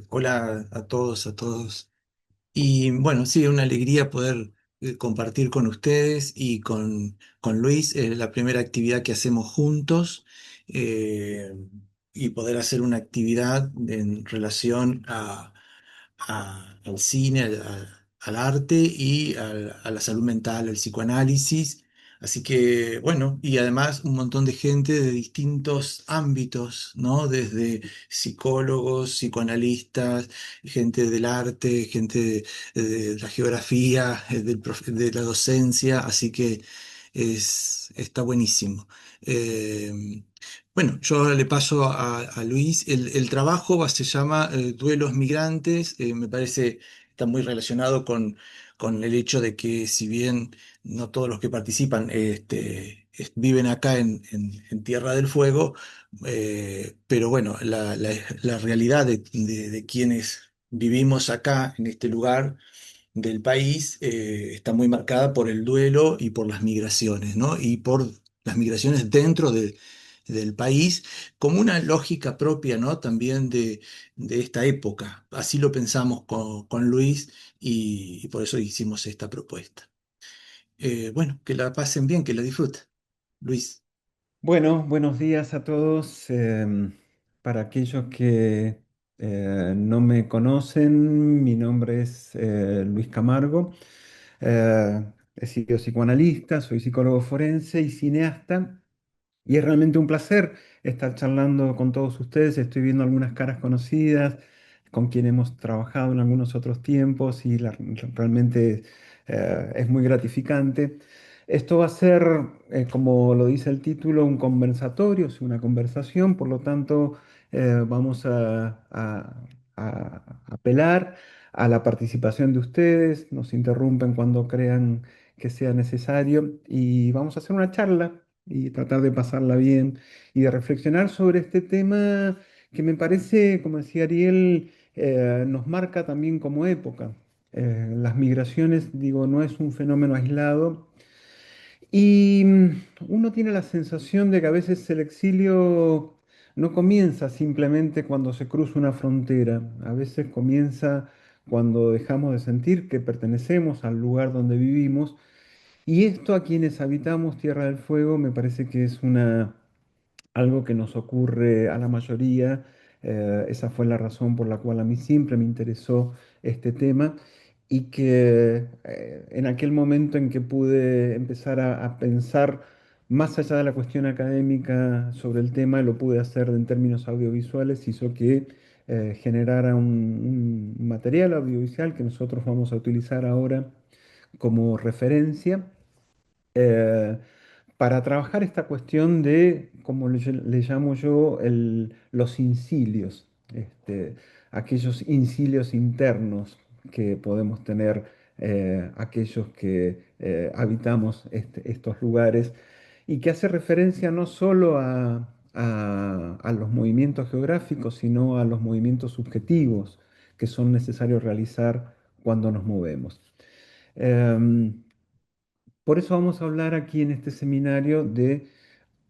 Hola a todos, a todos. Y bueno, sí, una alegría poder compartir con ustedes y con Luis la primera actividad que hacemos juntos, eh, y poder hacer una actividad en relación al cine, al arte y a la salud mental, al psicoanálisis. Así que, bueno, y además un montón de gente de distintos ámbitos, ¿no? Desde psicólogos, psicoanalistas, gente del arte, gente de la geografía, de la docencia, así que está buenísimo. Eh, bueno, yo ahora le paso a Luis. El trabajo se llama Duelos Migrantes. Me parece está muy relacionado con el hecho de que si bien no todos los que participan viven acá en Tierra del Fuego, pero bueno, la realidad de quienes vivimos acá en este lugar del país está muy marcada por el duelo y por las migraciones, ¿no? Y por las migraciones dentro del país, como una lógica propia, ¿no? También de esta época. Así lo pensamos con Luis y por eso hicimos esta propuesta. Bueno, que la pasen bien, que la disfruten. Luis. Bueno, buenos días a todos. Para aquellos que no me conocen, mi nombre es Luis Camargo. He sido psicoanalista, soy psicólogo forense y cineasta. Y es realmente un placer estar charlando con todos ustedes. Estoy viendo algunas caras conocidas con quien hemos trabajado en algunos otros tiempos y realmente es muy gratificante. Esto va a ser, como lo dice el título, un conversatorio, es una conversación, por lo tanto vamos a apelar a la participación de ustedes, nos interrumpen cuando crean que sea necesario y vamos a hacer una charla y tratar de pasarla bien y de reflexionar sobre este tema que me parece, como decía Ariel, nos marca también como época. Las migraciones, digo, no es un fenómeno aislado y uno tiene la sensación de que a veces el exilio no comienza simplemente cuando se cruza una frontera, a veces comienza cuando dejamos de sentir que pertenecemos al lugar donde vivimos y esto a quienes habitamos Tierra del Fuego me parece que es algo que nos ocurre a la mayoría. Esa fue la razón por la cual a mí siempre me interesó este tema y que en aquel momento en que pude empezar a pensar más allá de la cuestión académica sobre el tema, lo pude hacer en términos audiovisuales, hizo que generara un material audiovisual que nosotros vamos a utilizar ahora como referencia eh, para trabajar esta cuestión de, como le llamo yo, los incilios, aquellos incilios internos que podemos tener aquellos que habitamos estos lugares y que hace referencia no solo a los movimientos geográficos, sino a los movimientos subjetivos que son necesarios realizar cuando nos movemos. Em, por eso vamos a hablar aquí en este seminario de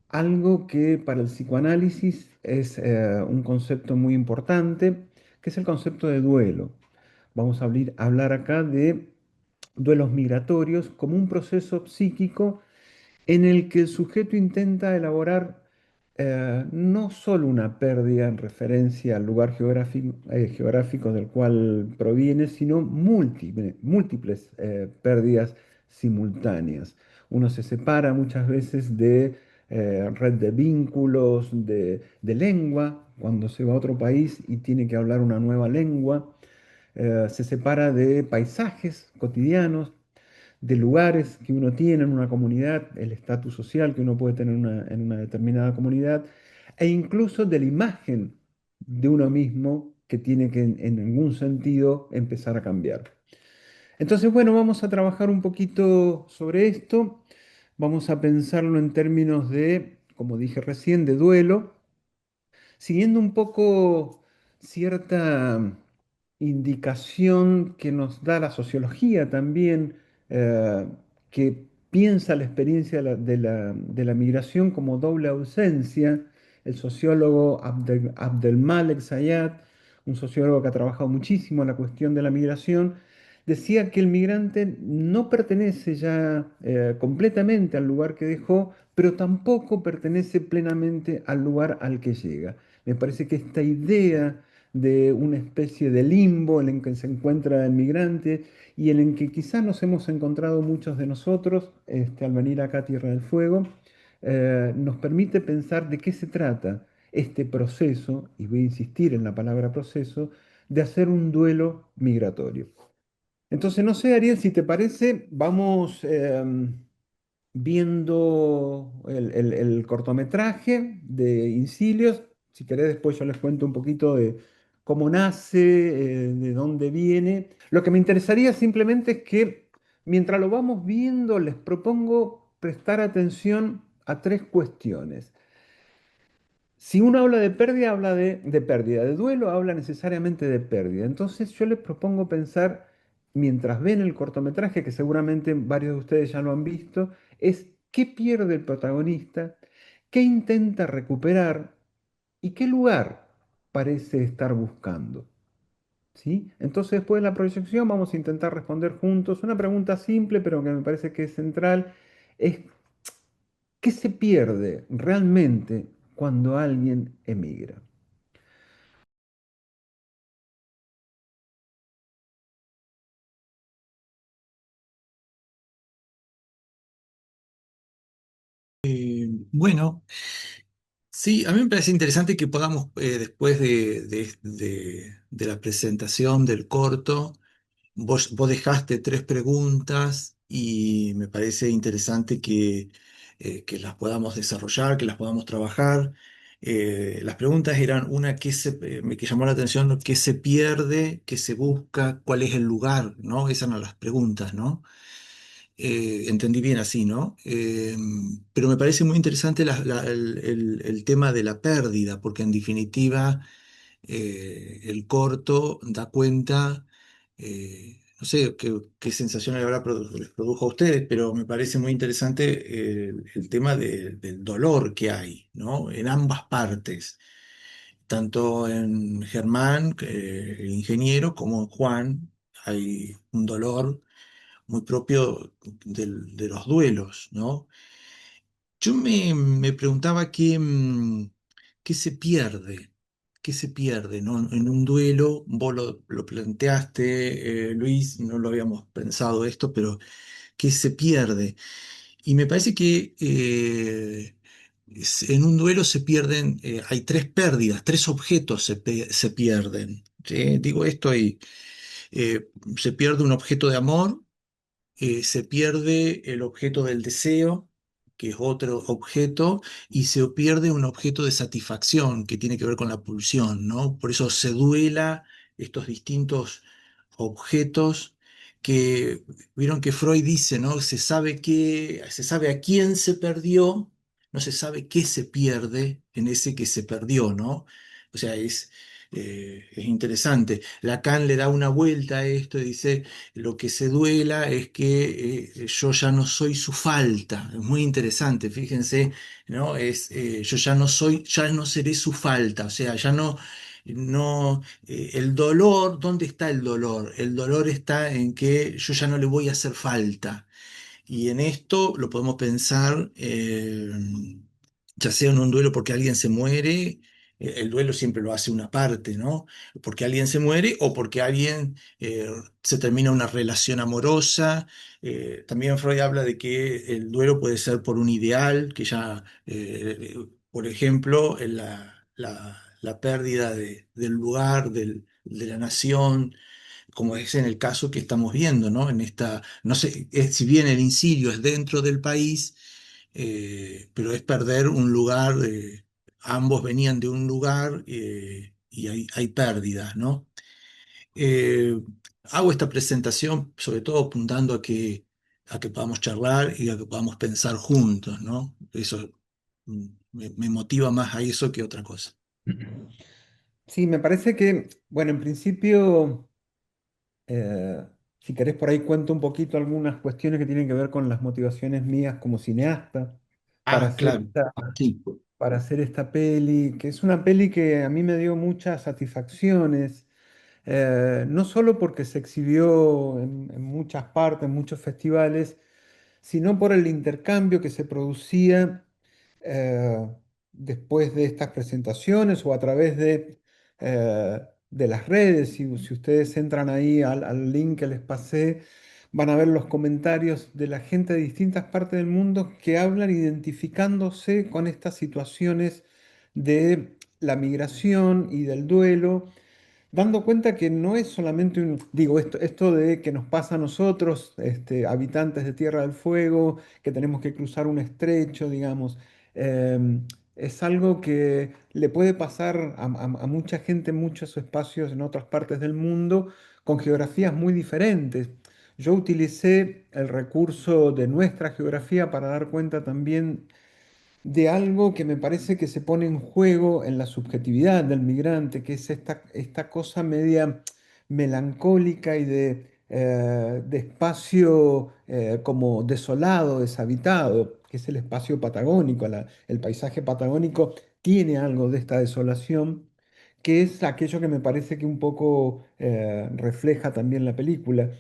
algo que para el psicoanálisis es un concepto muy importante, que es el concepto de duelo. Vamos a hablar acá de duelos migratorios como un proceso psíquico en el que el sujeto intenta elaborar no solo una pérdida en referencia al lugar geográfico del cual proviene, sino múltiples pérdidas simultáneas. Uno se separa muchas veces de red de vínculos, de lengua, cuando se va a otro país y tiene que hablar una nueva lengua. Se separa de paisajes cotidianos, de lugares que uno tiene en una comunidad, el estatus social que uno puede tener en una determinada comunidad, e incluso de la imagen de uno mismo que tiene que en algún sentido empezar a cambiar. Entonces, bueno, vamos a trabajar un poquito sobre esto, vamos a pensarlo en términos de, como dije recién, de duelo, siguiendo un poco cierta indicación que nos da la sociología también, eh, que piensa la experiencia de la migración como doble ausencia. El sociólogo Abdelmalek Zayat un sociólogo que ha trabajado muchísimo en la cuestión de la migración, decía que el migrante no pertenece ya completamente al lugar que dejó, pero tampoco pertenece plenamente al lugar al que llega. Me parece que esta idea de una especie de limbo en el que se encuentra el migrante y en el que quizás nos hemos encontrado muchos de nosotros al venir acá a Tierra del Fuego, nos permite pensar de qué se trata este proceso, y voy a insistir en la palabra proceso, de hacer un duelo migratorio. Entonces, no sé, Ariel, si te parece, vamos viendo el cortometraje de Incilios. Si querés, después yo les cuento un poquito de cómo nace, de dónde viene. Lo que me interesaría simplemente es que mientras lo vamos viendo, les propongo prestar atención a tres cuestiones. Si uno habla de pérdida, habla de pérdida. De duelo, habla necesariamente de pérdida. Entonces yo les propongo pensar, mientras ven el cortometraje, que seguramente varios de ustedes ya lo han visto, es qué pierde el protagonista, qué intenta recuperar y qué lugar parece estar buscando. ¿Sí? Entonces después de la proyección vamos a intentar responder juntos una pregunta simple, pero que me parece que es central, es ¿qué se pierde realmente cuando alguien emigra? Bueno, sí, a mí me parece interesante que podamos, después de la presentación del corto, vos dejaste tres preguntas y me parece interesante que las podamos desarrollar, que las podamos trabajar. Las preguntas eran una que llamó la atención, qué se pierde, qué se busca, cuál es el lugar, ¿no? Esas eran las preguntas, ¿no? Entendí bien así, ¿no? Pero me parece muy interesante el tema de la pérdida, porque en definitiva el corto da cuenta, no sé qué sensación les produjo a ustedes, pero me parece muy interesante el tema del dolor que hay, ¿no? En ambas partes, tanto en Germán, el ingeniero, como en Juan, hay un dolor muy propio de los duelos, ¿no? Yo me preguntaba qué se pierde, qué se pierde, ¿no? En un duelo, vos lo planteaste, Luis, no lo habíamos pensado esto, pero qué se pierde. Y me parece que en un duelo se pierden, hay tres pérdidas, tres objetos se pierden. ¿Sí? Digo esto y se pierde un objeto de amor, se pierde el objeto del deseo, que es otro objeto, y se pierde un objeto de satisfacción, que tiene que ver con la pulsión, ¿no? Por eso se duela estos distintos objetos que, vieron que Freud dice, ¿no? Se sabe a quién se perdió, no se sabe qué se pierde en ese que se perdió, ¿no? O sea, es interesante. Lacan le da una vuelta a esto y dice, lo que se duela es que yo ya no soy su falta. Es muy interesante, fíjense, ¿no? Yo ya no soy, ya no seré su falta. O sea, ya el dolor, ¿dónde está el dolor? El dolor está en que yo ya no le voy a hacer falta. Y en esto lo podemos pensar, ya sea en un duelo porque alguien se muere, el duelo siempre lo hace una parte, ¿no? Porque alguien se muere o porque alguien se termina una relación amorosa. También Freud habla de que el duelo puede ser por un ideal, que ya, por ejemplo, en la pérdida del lugar, de la nación, como es en el caso que estamos viendo, ¿no? En esta, no sé, si bien el incidio es dentro del país, pero es perder un lugar, ambos venían de un lugar y hay pérdidas, ¿no? Eh, Hago esta presentación sobre todo apuntando a que podamos charlar y a que podamos pensar juntos, ¿no? Eso me motiva más a eso que otra cosa. Sí, me parece que, bueno, en principio, eh, si querés por ahí cuento un poquito algunas cuestiones que tienen que ver con las motivaciones mías como cineasta para Ah, hacer claro. Sí. para hacer esta peli, que es una peli que a mí me dio muchas satisfacciones, no solo porque se exhibió en muchas partes, en muchos festivales, sino por el intercambio que se producía eh, después de estas presentaciones o a través de las redes. Si ustedes entran ahí al link que les pasé, van a ver los comentarios de la gente de distintas partes del mundo que hablan identificándose con estas situaciones de la migración y del duelo, dando cuenta que no es solamente digo, esto de que nos pasa a nosotros, habitantes de Tierra del Fuego, que tenemos que cruzar un estrecho, digamos, es algo que le puede pasar a mucha gente en muchos espacios en otras partes del mundo con geografías muy diferentes. Yo utilicé el recurso de nuestra geografía para dar cuenta también de algo que me parece que se pone en juego en la subjetividad del migrante, que es esta cosa media melancólica y de espacio como desolado, deshabitado, que es el espacio patagónico. El paisaje patagónico tiene algo de esta desolación, que es aquello que me parece que un poco refleja también la película.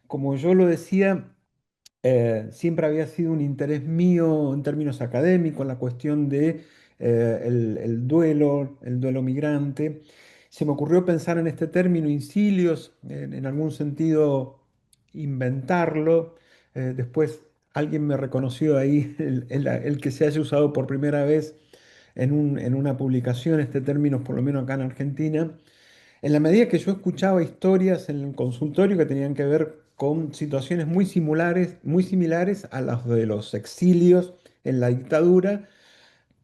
Como yo lo decía, siempre había sido un interés mío en términos académicos la cuestión de el duelo migrante. Se me ocurrió pensar en este término incilios, en algún sentido inventarlo. Después alguien me reconoció ahí el que se haya usado por primera vez en una publicación este término, por lo menos acá en Argentina. En la medida que yo escuchaba historias en el consultorio que tenían que ver con situaciones muy similares a las de los exilios en la dictadura,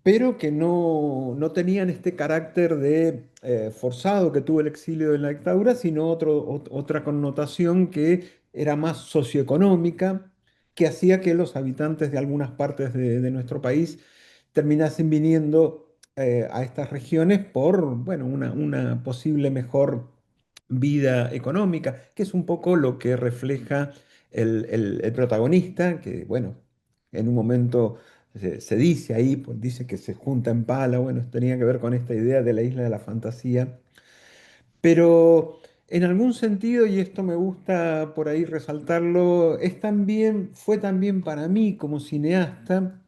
pero que no tenían este carácter de forzado que tuvo el exilio de la dictadura, sino otra connotación que era más socioeconómica, que hacía que los habitantes de algunas partes de nuestro país terminasen viniendo a estas regiones por, bueno, una posible mejor vida económica, que es un poco lo que refleja el protagonista, que, bueno, en un momento se dice ahí, pues dice que se junta en pala, bueno, esto tenía que ver con esta idea de la isla de la fantasía, pero en algún sentido, y esto me gusta por ahí resaltarlo, fue también para mí como cineasta,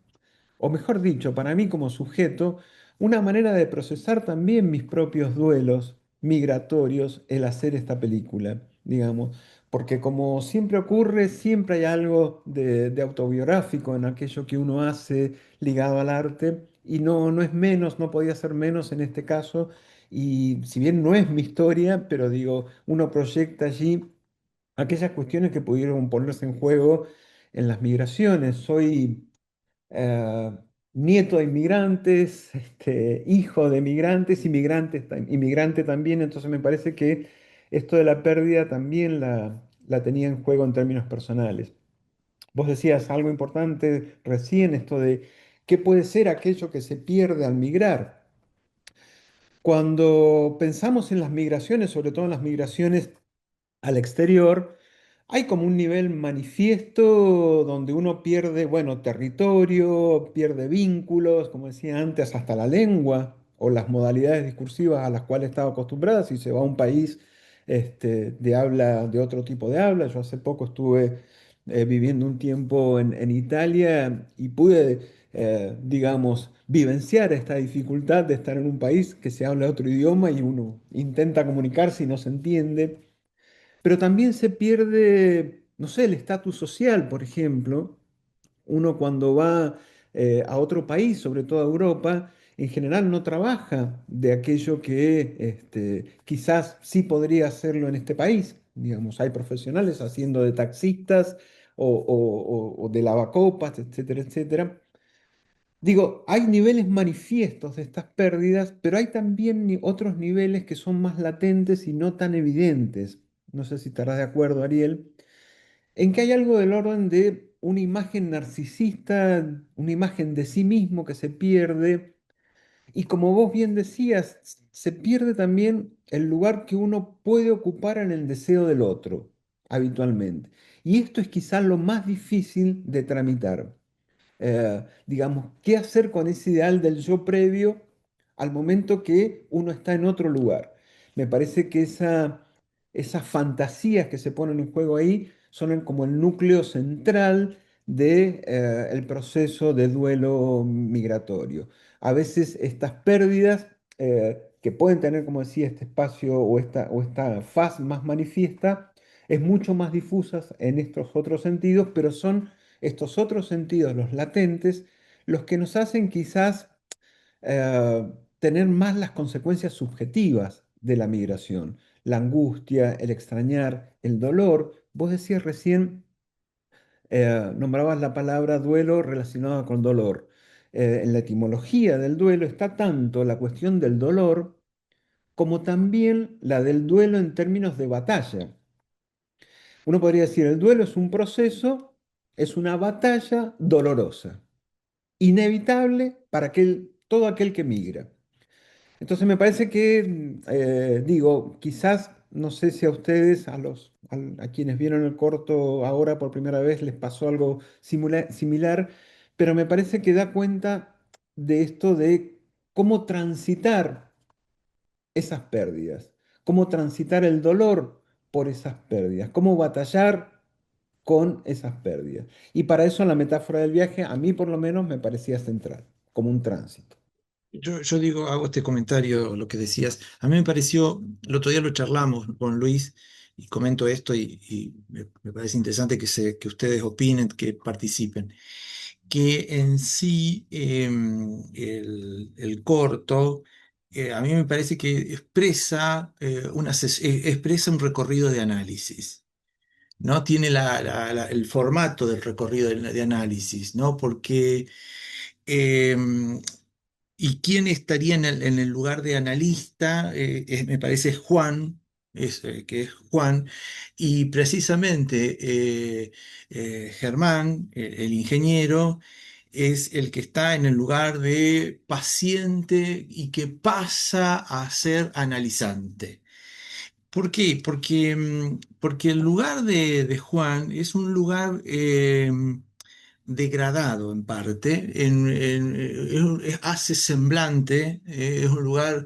o mejor dicho, para mí como sujeto, una manera de procesar también mis propios duelos migratorios el hacer esta película, digamos, porque como siempre ocurre, siempre hay algo de autobiográfico en aquello que uno hace ligado al arte, y no es menos, no podía ser menos en este caso, y si bien no es mi historia, pero digo, uno proyecta allí aquellas cuestiones que pudieron ponerse en juego en las migraciones. Soy eh, nieto de inmigrantes, hijo de migrantes, inmigrante también, entonces me parece que esto de la pérdida también la tenía en juego en términos personales. Vos decías algo importante recién, esto de qué puede ser aquello que se pierde al migrar. Cuando pensamos en las migraciones, sobre todo en las migraciones al exterior, hay como un nivel manifiesto donde uno pierde, bueno, territorio, pierde vínculos, como decía antes, hasta la lengua o las modalidades discursivas a las cuales estaba acostumbrada si se va a un país de habla, de otro tipo de habla. Yo hace poco estuve viviendo un tiempo en Italia y pude, digamos, vivenciar esta dificultad de estar en un país que se habla otro idioma y uno intenta comunicarse y no se entiende. Pero también se pierde, no sé, el estatus social, por ejemplo. Uno cuando va a otro país, sobre todo a Europa, en general no trabaja de aquello que quizás sí podría hacerlo en este país. Digamos, hay profesionales haciendo de taxistas o de lavacopas, etcétera, etcétera. Digo, hay niveles manifiestos de estas pérdidas, pero hay también otros niveles que son más latentes y no tan evidentes. No sé si estarás de acuerdo, Ariel, en que hay algo del orden de una imagen narcisista, una imagen de sí mismo que se pierde, y como vos bien decías, se pierde también el lugar que uno puede ocupar en el deseo del otro, habitualmente. Y esto es quizás lo más difícil de tramitar. digamos, qué hacer con ese ideal del yo previo al momento que uno está en otro lugar. Me parece que esas fantasías que se ponen en juego ahí son como el núcleo central de, el proceso de duelo migratorio. A veces estas pérdidas que pueden tener, como decía, este espacio o esta faz más manifiesta, es mucho más difusas en estos otros sentidos, pero son estos otros sentidos, los latentes, los que nos hacen quizás tener más las consecuencias subjetivas de la migración, la angustia, el extrañar, el dolor. Vos decías recién, nombrabas la palabra duelo relacionada con dolor. En la etimología del duelo está tanto la cuestión del dolor como también la del duelo en términos de batalla. Uno podría decir, el duelo es un proceso, es una batalla dolorosa, inevitable para todo aquel que migra. Entonces me parece que, digo, quizás, no sé si a ustedes, a quienes vieron el corto ahora por primera vez, les pasó algo similar, pero me parece que da cuenta de esto de cómo transitar esas pérdidas, cómo transitar el dolor por esas pérdidas, cómo batallar con esas pérdidas. Y para eso la metáfora del viaje, a mí por lo menos, me parecía central, como un tránsito. Yo digo, hago este comentario, lo que decías. A mí me pareció, el otro día lo charlamos con Luis y comento esto y me parece interesante que ustedes opinen, que participen. Que en sí el corto, a mí me parece que expresa, expresa un recorrido de análisis. ¿No? Tiene el formato del recorrido de análisis, ¿no? Porque ¿y quién estaría en el lugar de analista? Me parece Juan, que es Juan, y precisamente Germán, el ingeniero, es el que está en el lugar de paciente y que pasa a ser analizante. ¿Por qué? Porque el lugar de Juan es un lugar degradado en parte, hace semblante, es un lugar,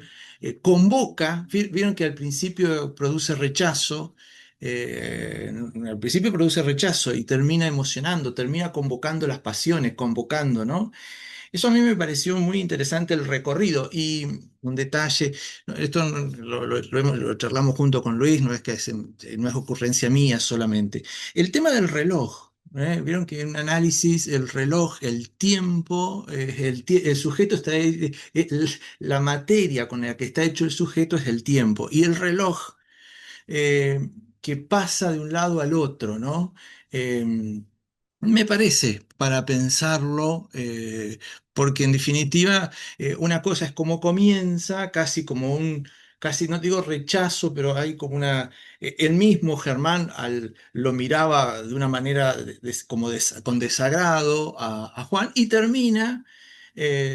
convoca, vieron que al principio produce rechazo, al principio produce rechazo y termina emocionando, termina convocando las pasiones, convocando, ¿no? Eso a mí me pareció muy interesante el recorrido y un detalle, no, esto lo charlamos junto con Luis, no es ocurrencia mía solamente. El tema del reloj. Vieron que en un análisis el reloj, el tiempo, el sujeto está ahí, la materia con la que está hecho el sujeto es el tiempo y el reloj que pasa de un lado al otro, ¿no? Me parece, para pensarlo, porque en definitiva una cosa es cómo comienza, casi como casi no digo rechazo, pero hay como el mismo Germán lo miraba de una manera con desagrado a Juan y termina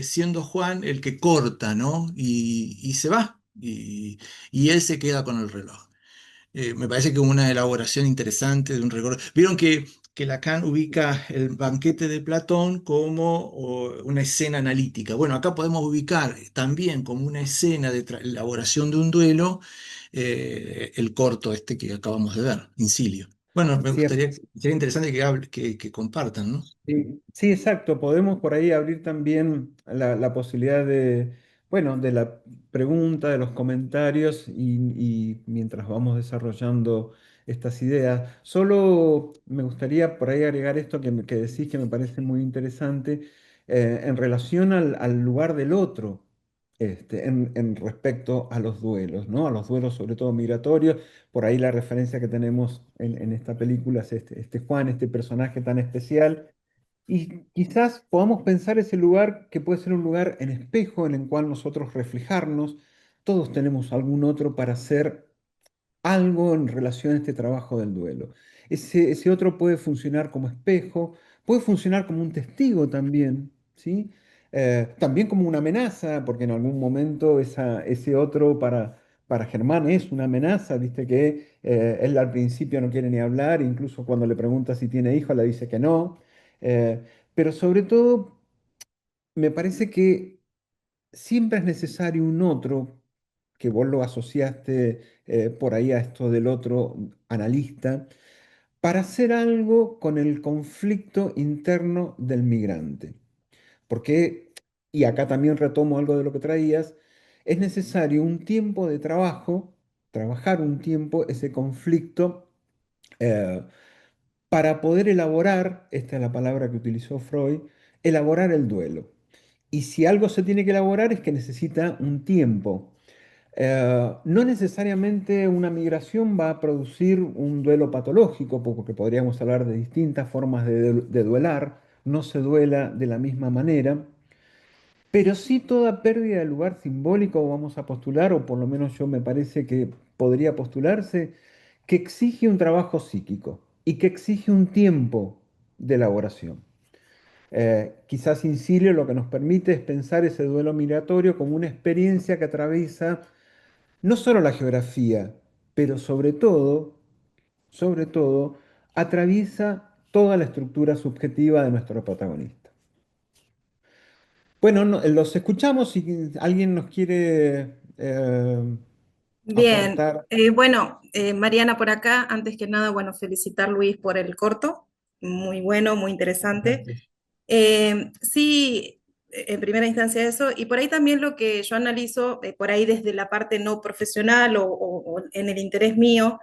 siendo Juan el que corta, ¿no? Y se va, y él se queda con el reloj. Me parece que una elaboración interesante de un recorrido. Vieron que Lacan ubica el banquete de Platón como una escena analítica. Bueno, acá podemos ubicar también como una escena de elaboración de un duelo el corto este que acabamos de ver, Incilio. Bueno, me Sí, gustaría, sería interesante que compartan, ¿no? sí, sí, exacto. Podemos por ahí abrir también la posibilidad de, bueno, de la pregunta, de los comentarios y mientras vamos desarrollando estas ideas. Solo me gustaría por ahí agregar esto que decís que me parece muy interesante en relación al lugar del otro. En respecto a los duelos, ¿no? A los duelos sobre todo migratorios. Por ahí la referencia que tenemos en esta película es este Juan, este personaje tan especial y quizás podamos pensar ese lugar que puede ser un lugar en espejo en el cual nosotros reflejarnos. Todos tenemos algún otro para hacer algo en relación a este trabajo del duelo. Ese otro puede funcionar como espejo, puede funcionar como un testigo también, ¿sí? También como una amenaza, porque en algún momento ese otro para Germán es una amenaza, viste que él al principio no quiere ni hablar, incluso cuando le pregunta si tiene hijos le dice que no. pero sobre todo me parece que siempre es necesario un otro, que vos lo asociaste por ahí a esto del otro analista, para hacer algo con el conflicto interno del migrante. Porque, y acá también retomo algo de lo que traías, es necesario un tiempo de trabajo, trabajar un tiempo ese conflicto eh, para poder elaborar, esta es la palabra que utilizó Freud, elaborar el duelo. Y si algo se tiene que elaborar es que necesita un tiempo. No necesariamente una migración va a producir un duelo patológico, porque podríamos hablar de distintas formas de duelar, no se duela de la misma manera, pero sí toda pérdida de lugar simbólico vamos a postular, o por lo menos yo me parece que podría postularse, que exige un trabajo psíquico y que exige un tiempo de elaboración. Quizás Incilio lo que nos permite es pensar ese duelo migratorio como una experiencia que atraviesa no solo la geografía, pero sobre todo, atraviesa toda la estructura subjetiva de nuestro protagonista. Bueno, los escuchamos si alguien nos quiere Bien, aportar. bueno, Mariana por acá, antes que nada, bueno, felicitar Luis por el corto, muy bueno, muy interesante. Gracias. Sí, en primera instancia eso, y por ahí también lo que yo analizo, por ahí desde la parte no profesional o en el interés mío,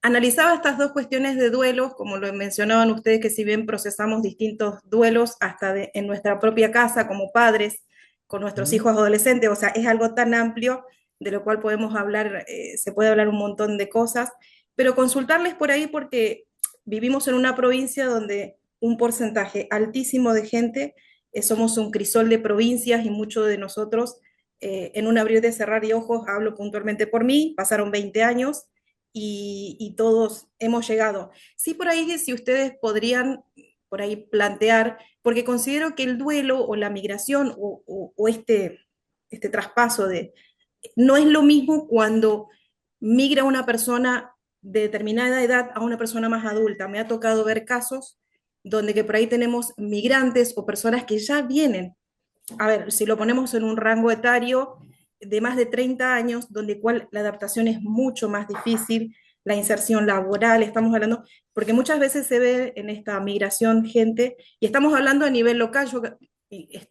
analizaba estas dos cuestiones de duelos, como lo mencionaban ustedes, que si bien procesamos distintos duelos hasta en nuestra propia casa como padres, con nuestros ¿Mm? hijos adolescentes, o sea, es algo tan amplio de lo cual podemos hablar, se puede hablar un montón de cosas, pero consultarles por ahí porque vivimos en una provincia donde un porcentaje altísimo de gente, somos un crisol de provincias y muchos de nosotros, en un abrir de cerrar de ojos, hablo puntualmente por mí, pasaron 20 años y todos hemos llegado. Sí, por ahí, si ustedes podrían por ahí plantear, porque considero que el duelo o la migración o este traspaso de, no es lo mismo cuando migra una persona de determinada edad a una persona más adulta. Me ha tocado ver casos donde que por ahí tenemos migrantes o personas que ya vienen, a ver, si lo ponemos en un rango etario de más de 30 años, donde cual la adaptación es mucho más difícil, la inserción laboral, estamos hablando, porque muchas veces se ve en esta migración gente, y estamos hablando a nivel local, yo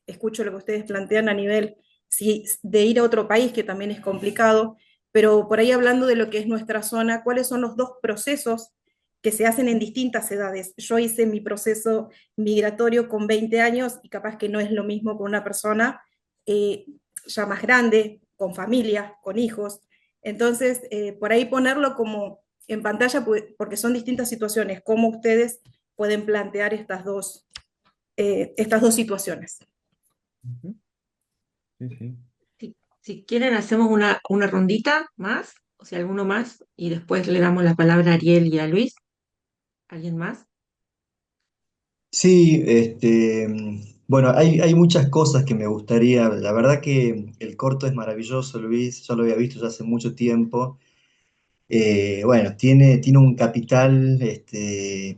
escucho lo que ustedes plantean a nivel si, de ir a otro país, que también es complicado, pero por ahí hablando de lo que es nuestra zona, ¿cuáles son los dos procesos que se hacen en distintas edades? Yo hice mi proceso migratorio con 20 años y capaz que no es lo mismo con una persona eh, ya más grande, con familia, con hijos. Entonces, por ahí ponerlo como en pantalla, porque son distintas situaciones, cómo ustedes pueden plantear estas dos situaciones. Ujú. Sí, sí. Si quieren, hacemos una rondita más, o sea, alguno más, y después le damos la palabra a Ariel y a Luis. ¿Alguien más? Sí, bueno, hay muchas cosas que me gustaría, la verdad que el corto es maravilloso, Luis, yo lo había visto ya hace mucho tiempo. Bueno, tiene un capital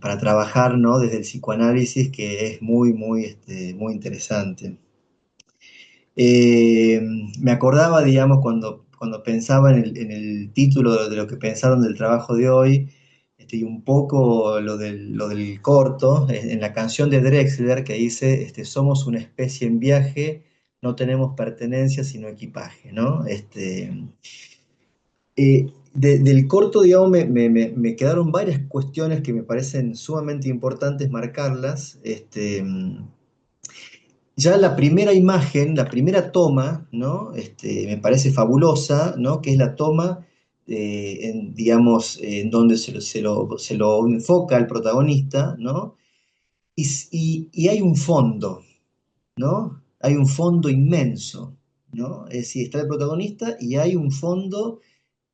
para trabajar, ¿no? Desde el psicoanálisis que es muy interesante. Eh, Me acordaba, digamos, cuando pensaba en el título de lo que pensaron del trabajo de hoy, y un poco lo del corto, en la canción de Drexler que dice, somos una especie en viaje, no tenemos pertenencia sino equipaje, ¿no? Del corto, digamos, me quedaron varias cuestiones que me parecen sumamente importantes marcarlas. Ya la primera imagen, la primera toma, ¿no? Me parece fabulosa, ¿no? Que es la toma, digamos, en donde se lo enfoca al protagonista, ¿no? Y hay un fondo, ¿no? Hay un fondo inmenso, ¿no? Es decir, está el protagonista y hay un fondo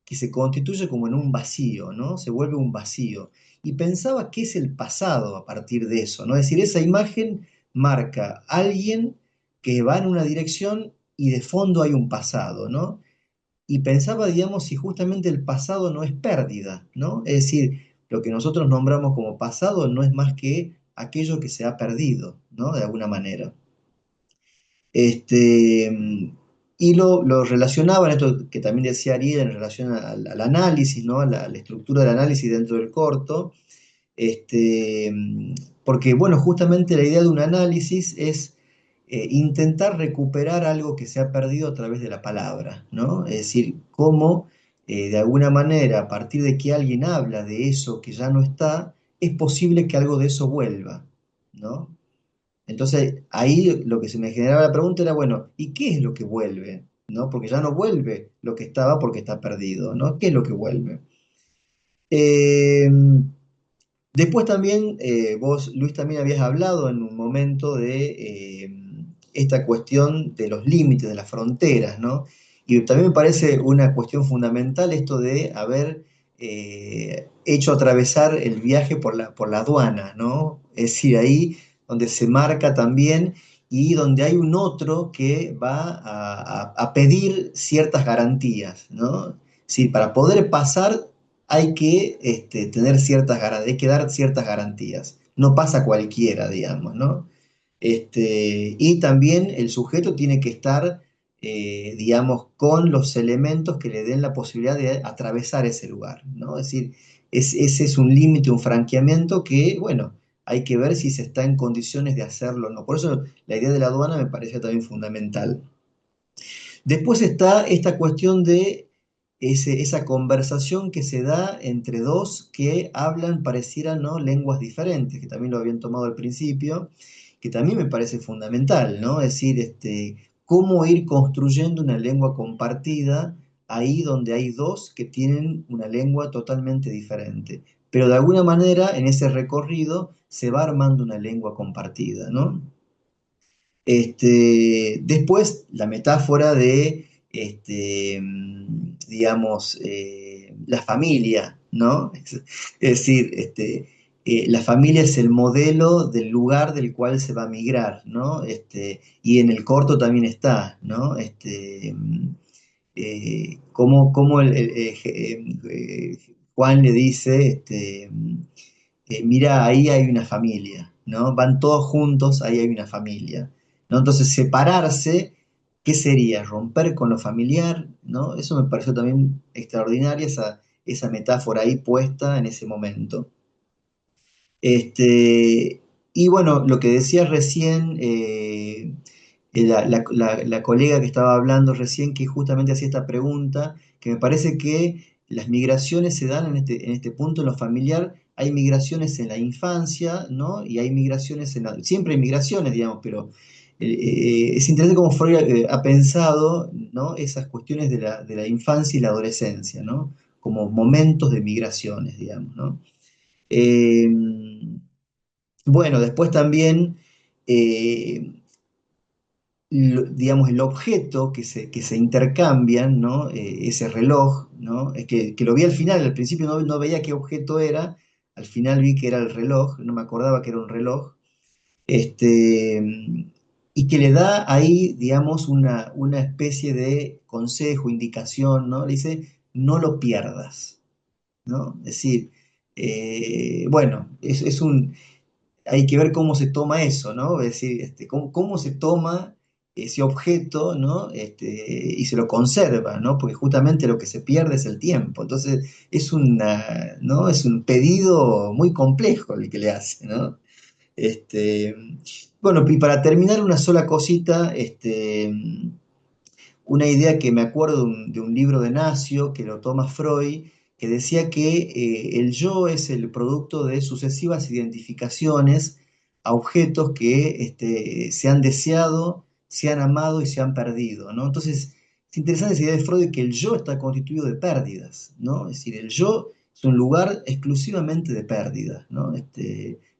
que se constituye como en un vacío, ¿no? Se vuelve un vacío. Y pensaba qué es el pasado a partir de eso, ¿no? Es decir, esa imagen marca a alguien que va en una dirección y de fondo hay un pasado, ¿no? Y pensaba, digamos, si justamente el pasado no es pérdida, ¿no? Es decir, lo que nosotros nombramos como pasado no es más que aquello que se ha perdido, ¿no? De alguna manera. Este, y lo relacionaban, esto que también decía Ariel, en relación al análisis, ¿no? A la estructura del análisis dentro del corto, este, porque, bueno, justamente la idea de un análisis es intentar recuperar algo que se ha perdido a través de la palabra, ¿no? Es decir, cómo de alguna manera, a partir de que alguien habla de eso que ya no está, es posible que algo de eso vuelva, ¿no? Entonces, ahí lo que se me generaba la pregunta era, bueno, ¿y qué es lo que vuelve? ¿No? Porque ya no vuelve lo que estaba porque está perdido, ¿no? ¿Qué es lo que vuelve? Eh, Después también, vos, Luis, también habías hablado en un momento de esta cuestión de los límites, de las fronteras, ¿no? Y también me parece una cuestión fundamental esto de haber hecho atravesar el viaje por la aduana, ¿no? Es decir, ahí donde se marca también y donde hay un otro que va a pedir ciertas garantías, ¿no? Sí, para poder pasar hay que tener ciertas garantías, hay que dar ciertas garantías. No pasa cualquiera, digamos, ¿no? Y también el sujeto tiene que estar, digamos, con los elementos que le den la posibilidad de atravesar ese lugar, ¿no? Es decir, ese es un límite, un franqueamiento que, bueno, hay que ver si se está en condiciones de hacerlo o no. Por eso la idea de la aduana me parece también fundamental. Después está esta cuestión de esa conversación que se da entre dos que hablan, parecieran, ¿no? Lenguas diferentes, que también lo habían tomado al principio, que también me parece fundamental, ¿no? Es decir, cómo ir construyendo una lengua compartida ahí donde hay dos que tienen una lengua totalmente diferente. Pero de alguna manera en ese recorrido se va armando una lengua compartida, ¿no? Después, la metáfora de, digamos, la familia, ¿no? Es decir, la familia es el modelo del lugar del cual se va a migrar, ¿no? Y en el corto también está, ¿no? Cómo Juan le dice, mira, ahí hay una familia, ¿no? Van todos juntos, ahí hay una familia, ¿no? Entonces, separarse, ¿qué sería? Romper con lo familiar, ¿no? Eso me pareció también extraordinaria, esa metáfora ahí puesta en ese momento. Y bueno, lo que decía recién, la colega que estaba hablando recién, que justamente hacía esta pregunta, que me parece que las migraciones se dan en este punto en lo familiar, hay migraciones en la infancia, ¿no? Y hay migraciones siempre hay migraciones, digamos, pero es interesante cómo Freud ha pensado, ¿no? Esas cuestiones de la infancia y la adolescencia, ¿no? Como momentos de migraciones, digamos, ¿no? Eh, bueno, después también, eh, digamos, el objeto que se intercambian, ¿no? Ese reloj, ¿no? Es que lo vi al final, al principio no veía qué objeto era, al final vi que era el reloj, no me acordaba que era un reloj, este, y que le da ahí, digamos, una especie de consejo, indicación, ¿no? Le dice, no lo pierdas, ¿no? Es decir, bueno, hay que ver cómo se toma eso, ¿no? Es decir, cómo se toma ese objeto, ¿no? Y se lo conserva, ¿no? Porque justamente lo que se pierde es el tiempo. Entonces, ¿no? Es un pedido muy complejo el que le hace, ¿no? Este, bueno, y para terminar, una sola cosita, una idea que me acuerdo de un libro de Nacio, que lo toma Freud, que decía que el yo es el producto de sucesivas identificaciones a objetos que se han deseado, se han amado y se han perdido, ¿no? Entonces, es interesante esa idea de Freud de que el yo está constituido de pérdidas, ¿no? Es decir, el yo es un lugar exclusivamente de pérdidas, ¿no?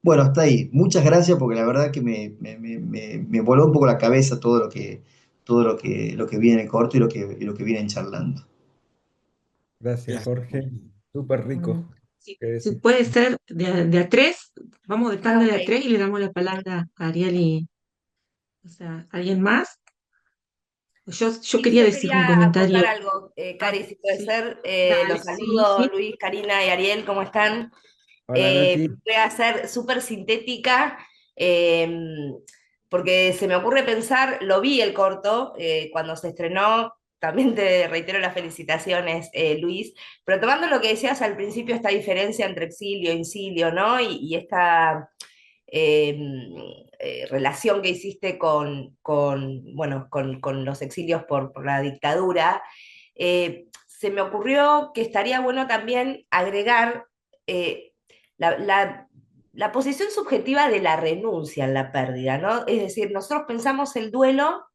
Bueno, hasta ahí. Muchas gracias porque la verdad que me voló un poco la cabeza todo lo que viene en corto y lo que vienen charlando. Gracias, Gracias. Jorge. Súper Bueno, rico. si, ¿Qué si decir? puede ser de a tres, vamos de Ah, tanda de a ok. tres y le damos la palabra a Ariel y, o sea, ¿alguien más? Yo Sí, quería yo decir un quería acotar comentario. algo, Ah, Cari, si puede sí, ser. dale, Los sí, saludo, sí. Luis, Karina y Ariel, ¿cómo están? Hola Nati. Voy a ser súper sintética, eh, porque se me ocurre pensar, lo vi el corto cuando se estrenó, también te reitero las felicitaciones, Luis, pero tomando lo que decías al principio, esta diferencia entre exilio, incilio, ¿no? Y esta eh, relación que hiciste bueno, con los exilios por la dictadura, se me ocurrió que estaría bueno también agregar eh, la, la- la posición subjetiva de la renuncia en la pérdida, ¿no? Es decir, nosotros pensamos el duelo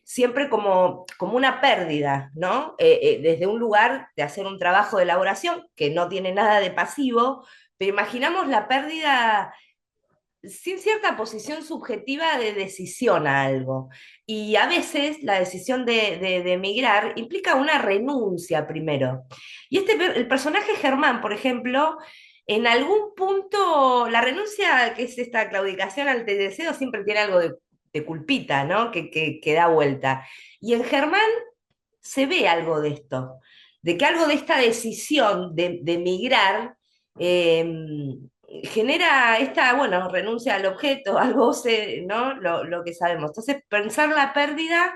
siempre como una pérdida, ¿no? Desde un lugar de hacer un trabajo de elaboración que no tiene nada de pasivo, pero imaginamos la pérdida sin cierta posición subjetiva de decisión a algo. Y a veces la decisión de emigrar implica una renuncia primero. Y el personaje Germán, por ejemplo, en algún punto, la renuncia, que es esta claudicación ante deseo, siempre tiene algo de culpita, ¿no? Que da vuelta. Y en Germán se ve algo de esto, de que algo de esta decisión de emigrar eh, genera esta, bueno, renuncia al objeto, al goce, ¿no? Lo que sabemos. Entonces, pensar la pérdida,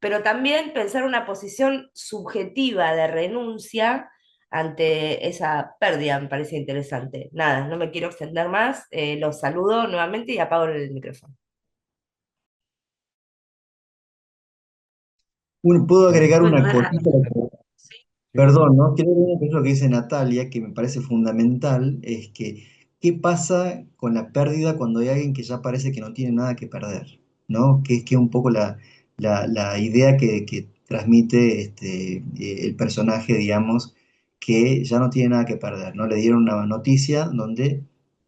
pero también pensar una posición subjetiva de renuncia ante esa pérdida me parece interesante. Nada, no me quiero extender más, los saludo nuevamente y apago el micrófono. Puedo agregar Bueno, una cosita. sí. Sí. Perdón, ¿no? Quiero ver qué es lo que dice Natalia, que me parece fundamental, es que, ¿qué pasa con la pérdida cuando hay alguien que ya parece que no tiene nada que perder? ¿No? Que es un poco la idea que transmite el personaje, digamos, que ya no tiene nada que perder, ¿no? Le dieron una noticia donde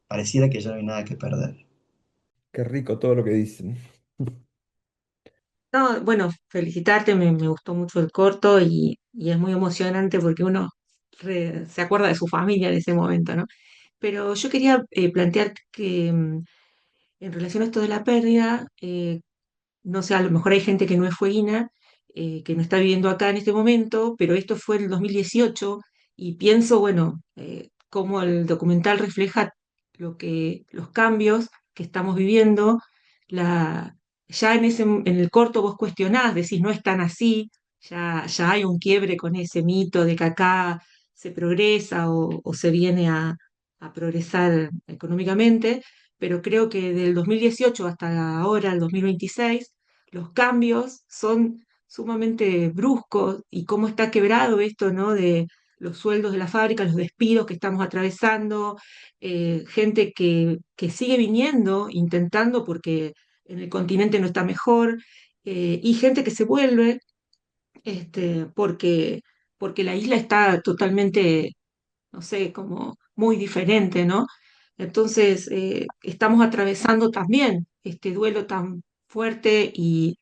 pareciera que ya no hay nada que perder. Qué rico todo lo que dicen. No, bueno, felicitarte, me gustó mucho el corto y es muy emocionante porque uno se acuerda de su familia en ese momento, ¿no? Pero yo quería plantear que en relación a esto de la pérdida, no sé, a lo mejor hay gente que no es fueguina, que no está viviendo acá en este momento, pero esto fue en el 2018 y pienso, bueno, cómo el documental refleja los cambios que estamos viviendo. Ya en el corto vos cuestionás, decís, no es tan así, ya hay un quiebre con ese mito de que acá se progresa o se viene a progresar económicamente, pero creo que del 2018 hasta ahora, el 2026, los cambios son sumamente bruscos y cómo está quebrado esto, ¿no? De los sueldos de la fábrica, los despidos que estamos atravesando, gente que sigue viniendo, intentando porque en el continente no está mejor, y gente que se vuelve porque la isla está totalmente, no sé, como muy diferente, ¿no? Entonces, estamos atravesando también este duelo tan fuerte y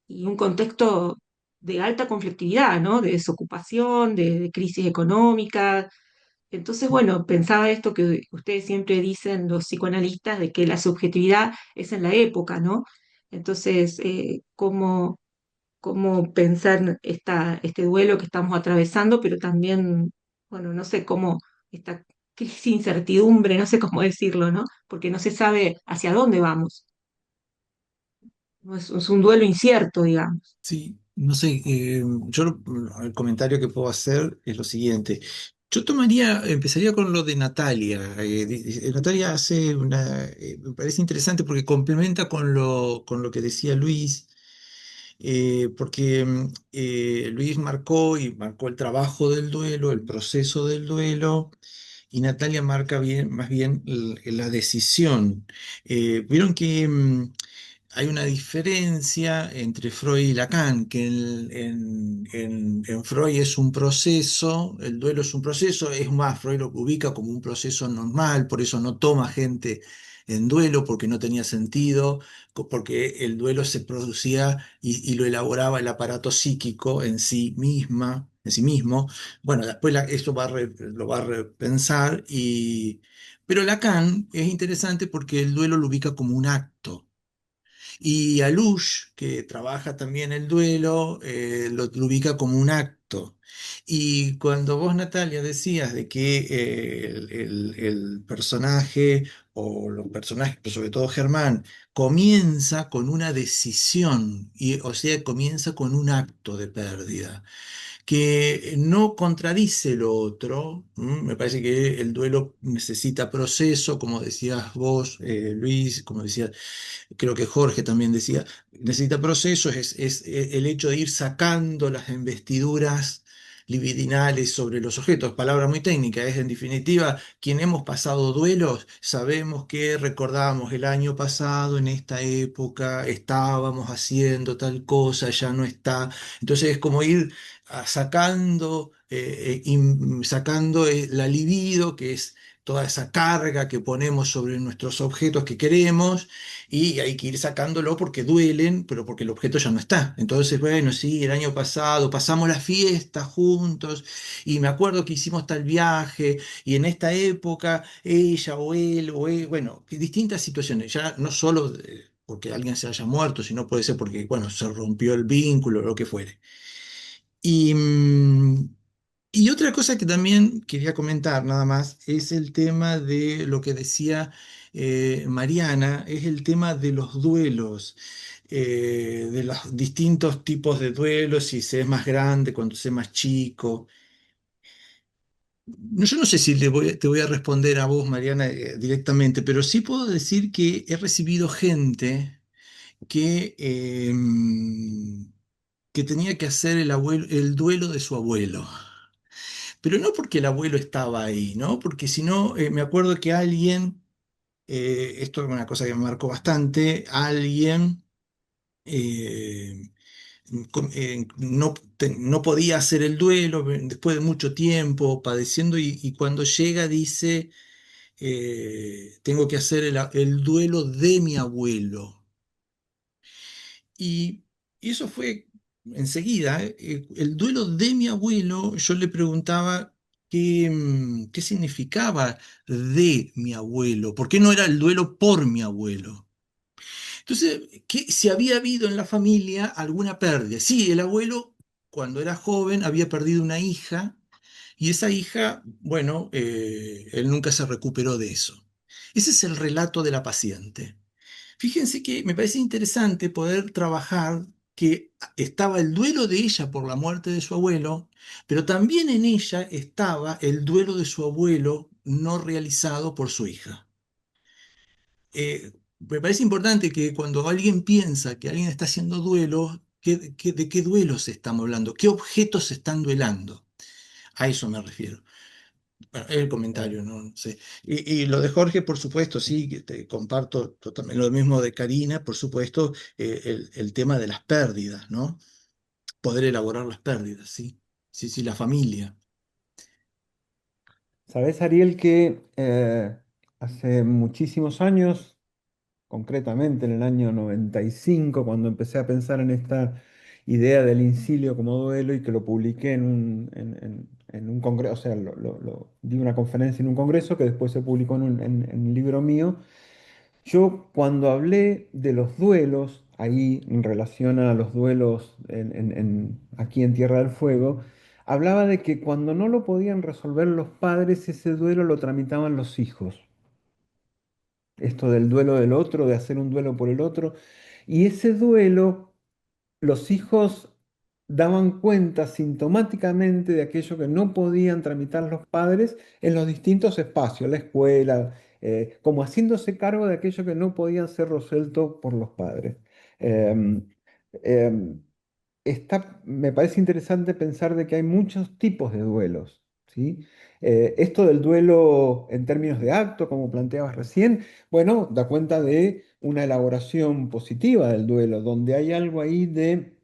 un contexto de alta conflictividad, ¿no? De desocupación, de crisis económica. Entonces, bueno, pensaba esto que ustedes siempre dicen, los psicoanalistas, de que la subjetividad es en la época, ¿no? Entonces, cómo pensar este duelo que estamos atravesando, pero también, bueno, no sé cómo, esta crisis de incertidumbre, no sé cómo decirlo, ¿no? Porque no se sabe hacia dónde vamos. ¿No? Es un duelo incierto, digamos. Sí, no sé, el comentario que puedo hacer es lo siguiente. Empezaría con lo de Natalia. Natalia hace me parece interesante porque complementa con lo que decía Luis, porque Luis marcó el trabajo del duelo, el proceso del duelo, y Natalia marca bien, más bien la decisión. Vieron que hay una diferencia entre Freud y Lacan, que en Freud es un proceso, el duelo es un proceso, es más, Freud lo ubica como un proceso normal, por eso no toma gente en duelo, porque no tenía sentido, porque el duelo se producía y lo elaboraba el aparato psíquico en sí mismo. Bueno, después esto lo va a repensar, pero Lacan es interesante porque el duelo lo ubica como un acto. Y Alush, que trabaja también el duelo, lo ubica como un acto acto. Y cuando vos, Natalia, decías de que el personaje o los personajes, pero sobre todo Germán, comienza con una decisión, y, o sea, comienza con un acto de pérdida que no contradice lo otro. Me parece que el duelo necesita proceso, como decías vos, Luis, como decía, creo que Jorge también decía, necesita proceso, es el hecho de ir sacando las investiduras libidinales sobre los objetos, palabra muy técnica, es en definitiva, quien hemos pasado duelos, sabemos que recordamos el año pasado, en esta época, estábamos haciendo tal cosa, ya no está. Entonces es como ir sacando, sacando la libido, que es toda esa carga que ponemos sobre nuestros objetos que queremos, y hay que ir sacándolo porque duelen, pero porque el objeto ya no está. Entonces, bueno, sí, el año pasado pasamos la fiesta juntos y me acuerdo que hicimos tal viaje y en esta época ella o él, bueno, distintas situaciones, ya no solo porque alguien se haya muerto, sino puede ser porque, bueno, se rompió el vínculo o lo que fuere. Y, y otra cosa que también quería comentar nada más es el tema de lo que decía Mariana, es el tema de los duelos, de los distintos tipos de duelos, si se es más grande, cuando se es más chico. Yo no sé si te voy a responder a vos, Mariana, directamente, pero sí puedo decir que he recibido gente que, que tenía que hacer el duelo de su abuelo. Pero no porque el abuelo estaba ahí, ¿no? Porque si no, me acuerdo que alguien, esto es una cosa que me marcó bastante, alguien eh, no, no podía hacer el duelo después de mucho tiempo padeciendo y cuando llega dice, tengo que hacer el duelo de mi abuelo. Y eso fue enseguida, el duelo de mi abuelo, yo le preguntaba qué, qué significaba de mi abuelo, por qué no era el duelo por mi abuelo. Entonces, si había habido en la familia alguna pérdida. Sí, el abuelo, cuando era joven, había perdido una hija y esa hija, bueno, él nunca se recuperó de eso. Ese es el relato de la paciente. Fíjense que me parece interesante poder trabajar que estaba el duelo de ella por la muerte de su abuelo, pero también en ella estaba el duelo de su abuelo no realizado por su hija. Me parece importante que cuando alguien piensa que alguien está haciendo duelo, ¿de qué duelos estamos hablando? ¿Qué objetos se están duelando? A eso me refiero. Bueno, el comentario, Claro. no sé. Y lo de Jorge, por supuesto, sí, que te comparto totalmente. Lo mismo de Karina, por supuesto, el tema de las pérdidas, ¿no? Poder elaborar las pérdidas, sí. Sí, sí, la familia. Sabes, Ariel, que hace muchísimos años, concretamente en el año 95, cuando empecé a pensar en esta idea del incilio como duelo y que lo publiqué en un congreso, o sea, di una conferencia en un congreso que después se publicó en un libro mío. Yo cuando hablé de los duelos, ahí en relación a los duelos aquí en Tierra del Fuego, hablaba de que cuando no lo podían resolver los padres, ese duelo lo tramitaban los hijos. Esto del duelo del otro, de hacer un duelo por el otro. Y ese duelo, los hijos daban cuenta sintomáticamente de aquello que no podían tramitar los padres en los distintos espacios, la escuela, como haciéndose cargo de aquello que no podían ser resuelto por los padres. Em, em, Me parece interesante pensar de que hay muchos tipos de duelos, ¿sí? Esto del duelo en términos de acto, como planteabas recién, bueno, da cuenta de una elaboración positiva del duelo, donde hay algo ahí de,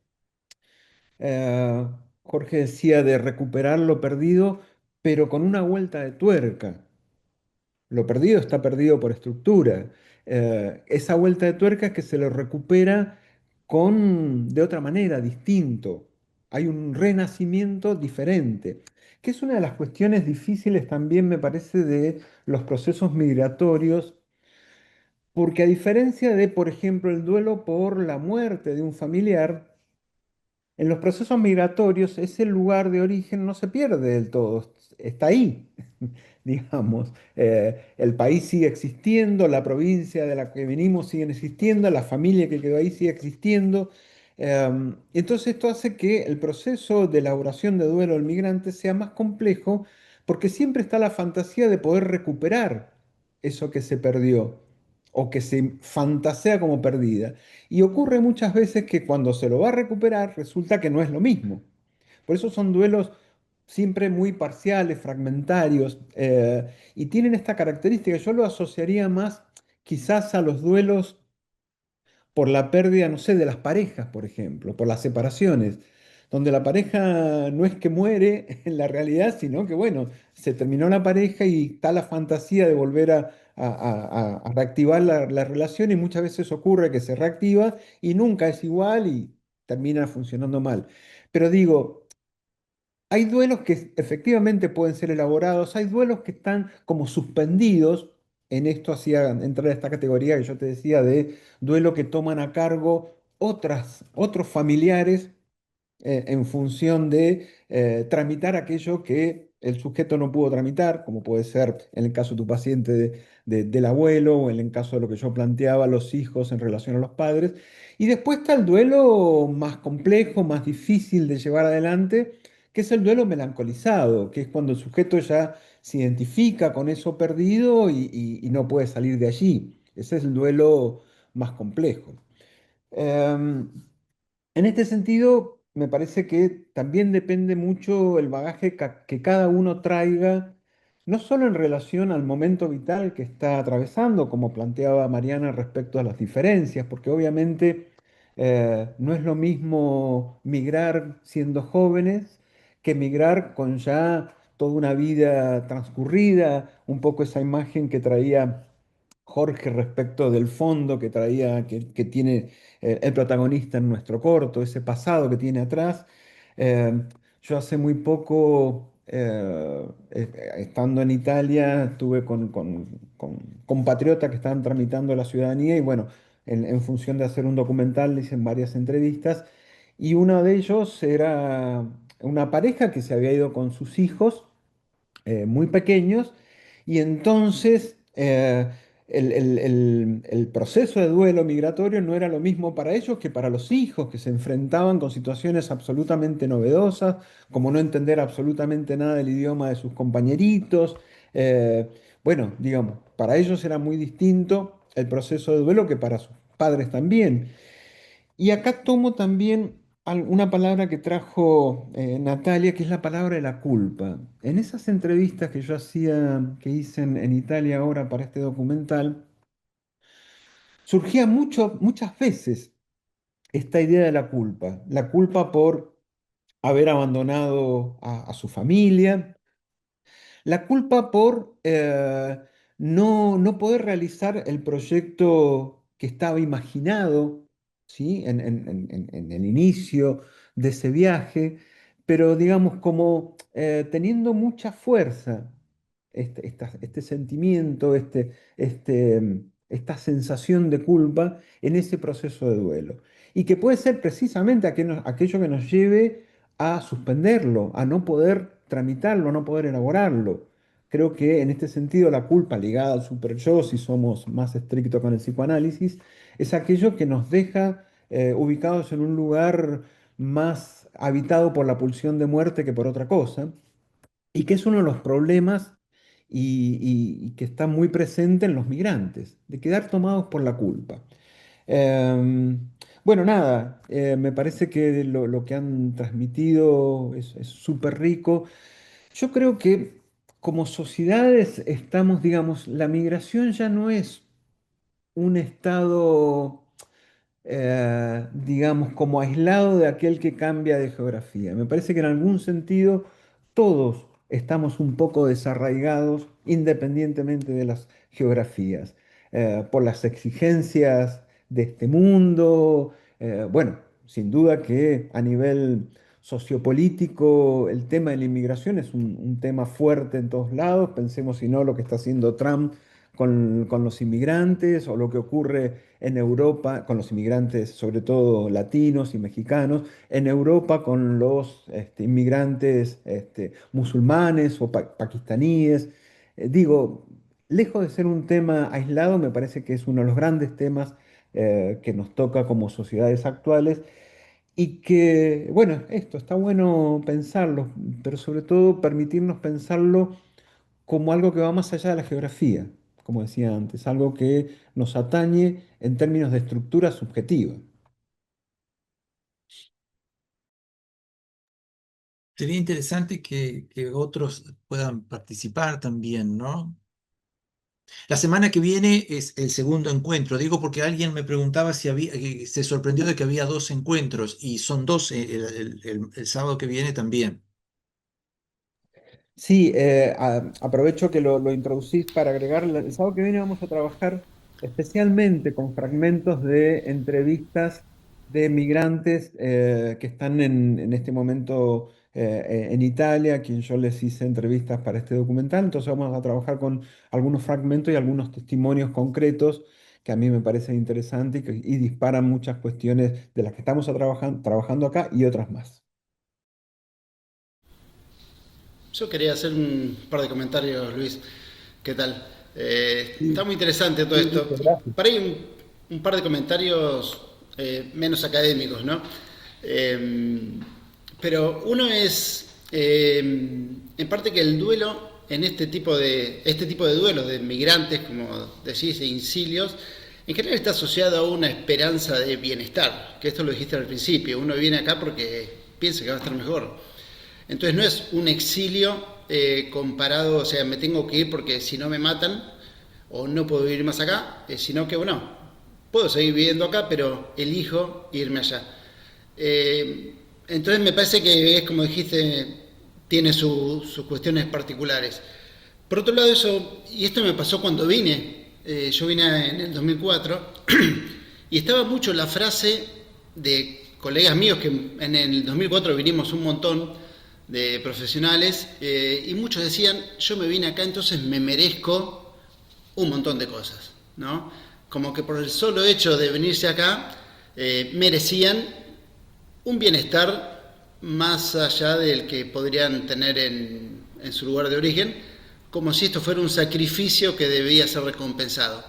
eh, Jorge decía, de recuperar lo perdido, pero con una vuelta de tuerca. Lo perdido está perdido por estructura. Esa vuelta de tuerca es que se lo recupera de otra manera, distinto. Hay un renacimiento diferente, que es una de las cuestiones difíciles también, me parece, de los procesos migratorios, porque a diferencia de, por ejemplo, el duelo por la muerte de un familiar, En los procesos migratorios, ese lugar de origen no se pierde del todo, está ahí, digamos. El país sigue existiendo, la provincia de la que venimos sigue existiendo, la familia que quedó ahí sigue existiendo. Entonces esto hace que el proceso de elaboración de duelo del migrante sea más complejo porque siempre está la fantasía de poder recuperar eso que se perdió o que se fantasea como perdida. Y ocurre muchas veces que cuando se lo va a recuperar resulta que no es lo mismo. Por eso son duelos siempre muy parciales, fragmentarios, y tienen esta característica. Yo lo asociaría más quizás a los duelos por la pérdida, no sé, de las parejas, por ejemplo, por las separaciones, donde la pareja no es que muere en la realidad, sino que, bueno, se terminó la pareja y está la fantasía de volver a reactivar la relación y muchas veces ocurre que se reactiva y nunca es igual y termina funcionando mal. Pero digo, hay duelos que efectivamente pueden ser elaborados, hay duelos que están como suspendidos. En esto hacía entrar a esta categoría que yo te decía de duelo que toman a cargo otros familiares en función de tramitar aquello que el sujeto no pudo tramitar, como puede ser en el caso de tu paciente del abuelo o en el caso de lo que yo planteaba, los hijos en relación a los padres. Y después está el duelo más complejo, más difícil de llevar adelante, que es el duelo melancolizado, que es cuando el sujeto ya se identifica con eso perdido y no puede salir de allí. Ese es el duelo más complejo. Em, en este sentido, me parece que también depende mucho el bagaje que cada uno traiga, no solo en relación al momento vital que está atravesando, como planteaba Mariana respecto a las diferencias, porque obviamente no es lo mismo migrar siendo jóvenes que migrar con ya toda una vida transcurrida, un poco esa imagen que traía Jorge respecto del fondo que traía, que tiene el protagonista en nuestro corto, ese pasado que tiene atrás. Yo hace muy poco, estando en Italia, estuve con compatriotas que estaban tramitando la ciudadanía y bueno, en función de hacer un documental, le hice varias entrevistas y uno de ellos era una pareja que se había ido con sus hijos muy pequeños y entonces el proceso de duelo migratorio no era lo mismo para ellos que para los hijos que se enfrentaban con situaciones absolutamente novedosas, como no entender absolutamente nada del idioma de sus compañeritos. eh, bueno, digamos, para ellos era muy distinto el proceso de duelo que para sus padres también. Y acá tomo también una palabra que trajo Natalia, que es la palabra de la culpa. En esas entrevistas que yo hacía, que hice en Italia ahora para este documental, surgía muchas veces esta idea de la culpa por haber abandonado a su familia, la culpa por no poder realizar el proyecto que estaba imaginado, ¿sí? En el inicio de ese viaje, pero digamos como teniendo mucha fuerza este sentimiento, esta sensación de culpa en ese proceso de duelo. Y que puede ser precisamente aquello que nos lleve a suspenderlo, a no poder tramitarlo, a no poder elaborarlo. Creo que en este sentido la culpa ligada al superyo, si somos más estrictos con el psicoanálisis, es aquello que nos deja ubicados en un lugar más habitado por la pulsión de muerte que por otra cosa, y que es uno de los problemas y que está muy presente en los migrantes, de quedar tomados por la culpa. Em, bueno, nada, me parece que lo que han transmitido es súper rico. Yo creo que como sociedades estamos, digamos, la migración ya no es un estado digamos, como aislado de aquel que cambia de geografía. Me parece que en algún sentido todos estamos un poco desarraigados independientemente de las geografías, por las exigencias de este mundo. Bueno, sin duda que a nivel sociopolítico el tema de la inmigración es un tema fuerte en todos lados. Pensemos si no lo que está haciendo Trump con los inmigrantes o lo que ocurre en Europa con los inmigrantes, sobre todo latinos y mexicanos, en Europa con los inmigrantes musulmanes o pakistaníes. Digo, lejos de ser un tema aislado, me parece que es uno de los grandes temas que nos toca como sociedades actuales y que, bueno, esto está bueno pensarlo, pero sobre todo permitirnos pensarlo como algo que va más allá de la geografía, como decía antes, algo que nos atañe en términos de estructura subjetiva. Sería interesante que otros puedan participar también, ¿no? La semana que viene es el segundo encuentro. Digo porque alguien me preguntaba si había, se sorprendió de que había dos encuentros y son dos el sábado que viene también. Sí, aprovecho que lo introducís para agregar. El sábado que viene vamos a trabajar especialmente con fragmentos de entrevistas de migrantes que están en este momento en Italia, a quien yo les hice entrevistas para este documental. Entonces vamos a trabajar con algunos fragmentos y algunos testimonios concretos que a mí me parecen interesantes y disparan muchas cuestiones de las que estamos trabajando acá y otras más. Yo quería hacer un par de comentarios, Luis. ¿Qué tal? Está muy interesante todo Sí, esto. muchas gracias. Para ahí un par de comentarios menos académicos, ¿no? Eh, pero uno es, en parte que el duelo en este tipo de duelos de migrantes, como decís, e incilios, en general está asociado a una esperanza de bienestar, que esto lo dijiste al principio. Uno viene acá porque piensa que va a estar mejor. Entonces no es un exilio comparado, o sea, me tengo que ir porque si no me matan o no puedo vivir más acá, sino que, bueno, puedo seguir viviendo acá, pero elijo irme allá. Entonces me parece que es como dijiste, tiene sus cuestiones particulares. Por otro lado, eso, y esto me pasó cuando vine, yo vine en el 2004, y estaba mucho la frase de colegas míos que en el 2004 vinimos un montón de profesionales y muchos decían, yo me vine acá entonces me merezco un montón de cosas, ¿no? Como que por el solo hecho de venirse acá merecían un bienestar más allá del que podrían tener en su lugar de origen, como si esto fuera un sacrificio que debía ser recompensado.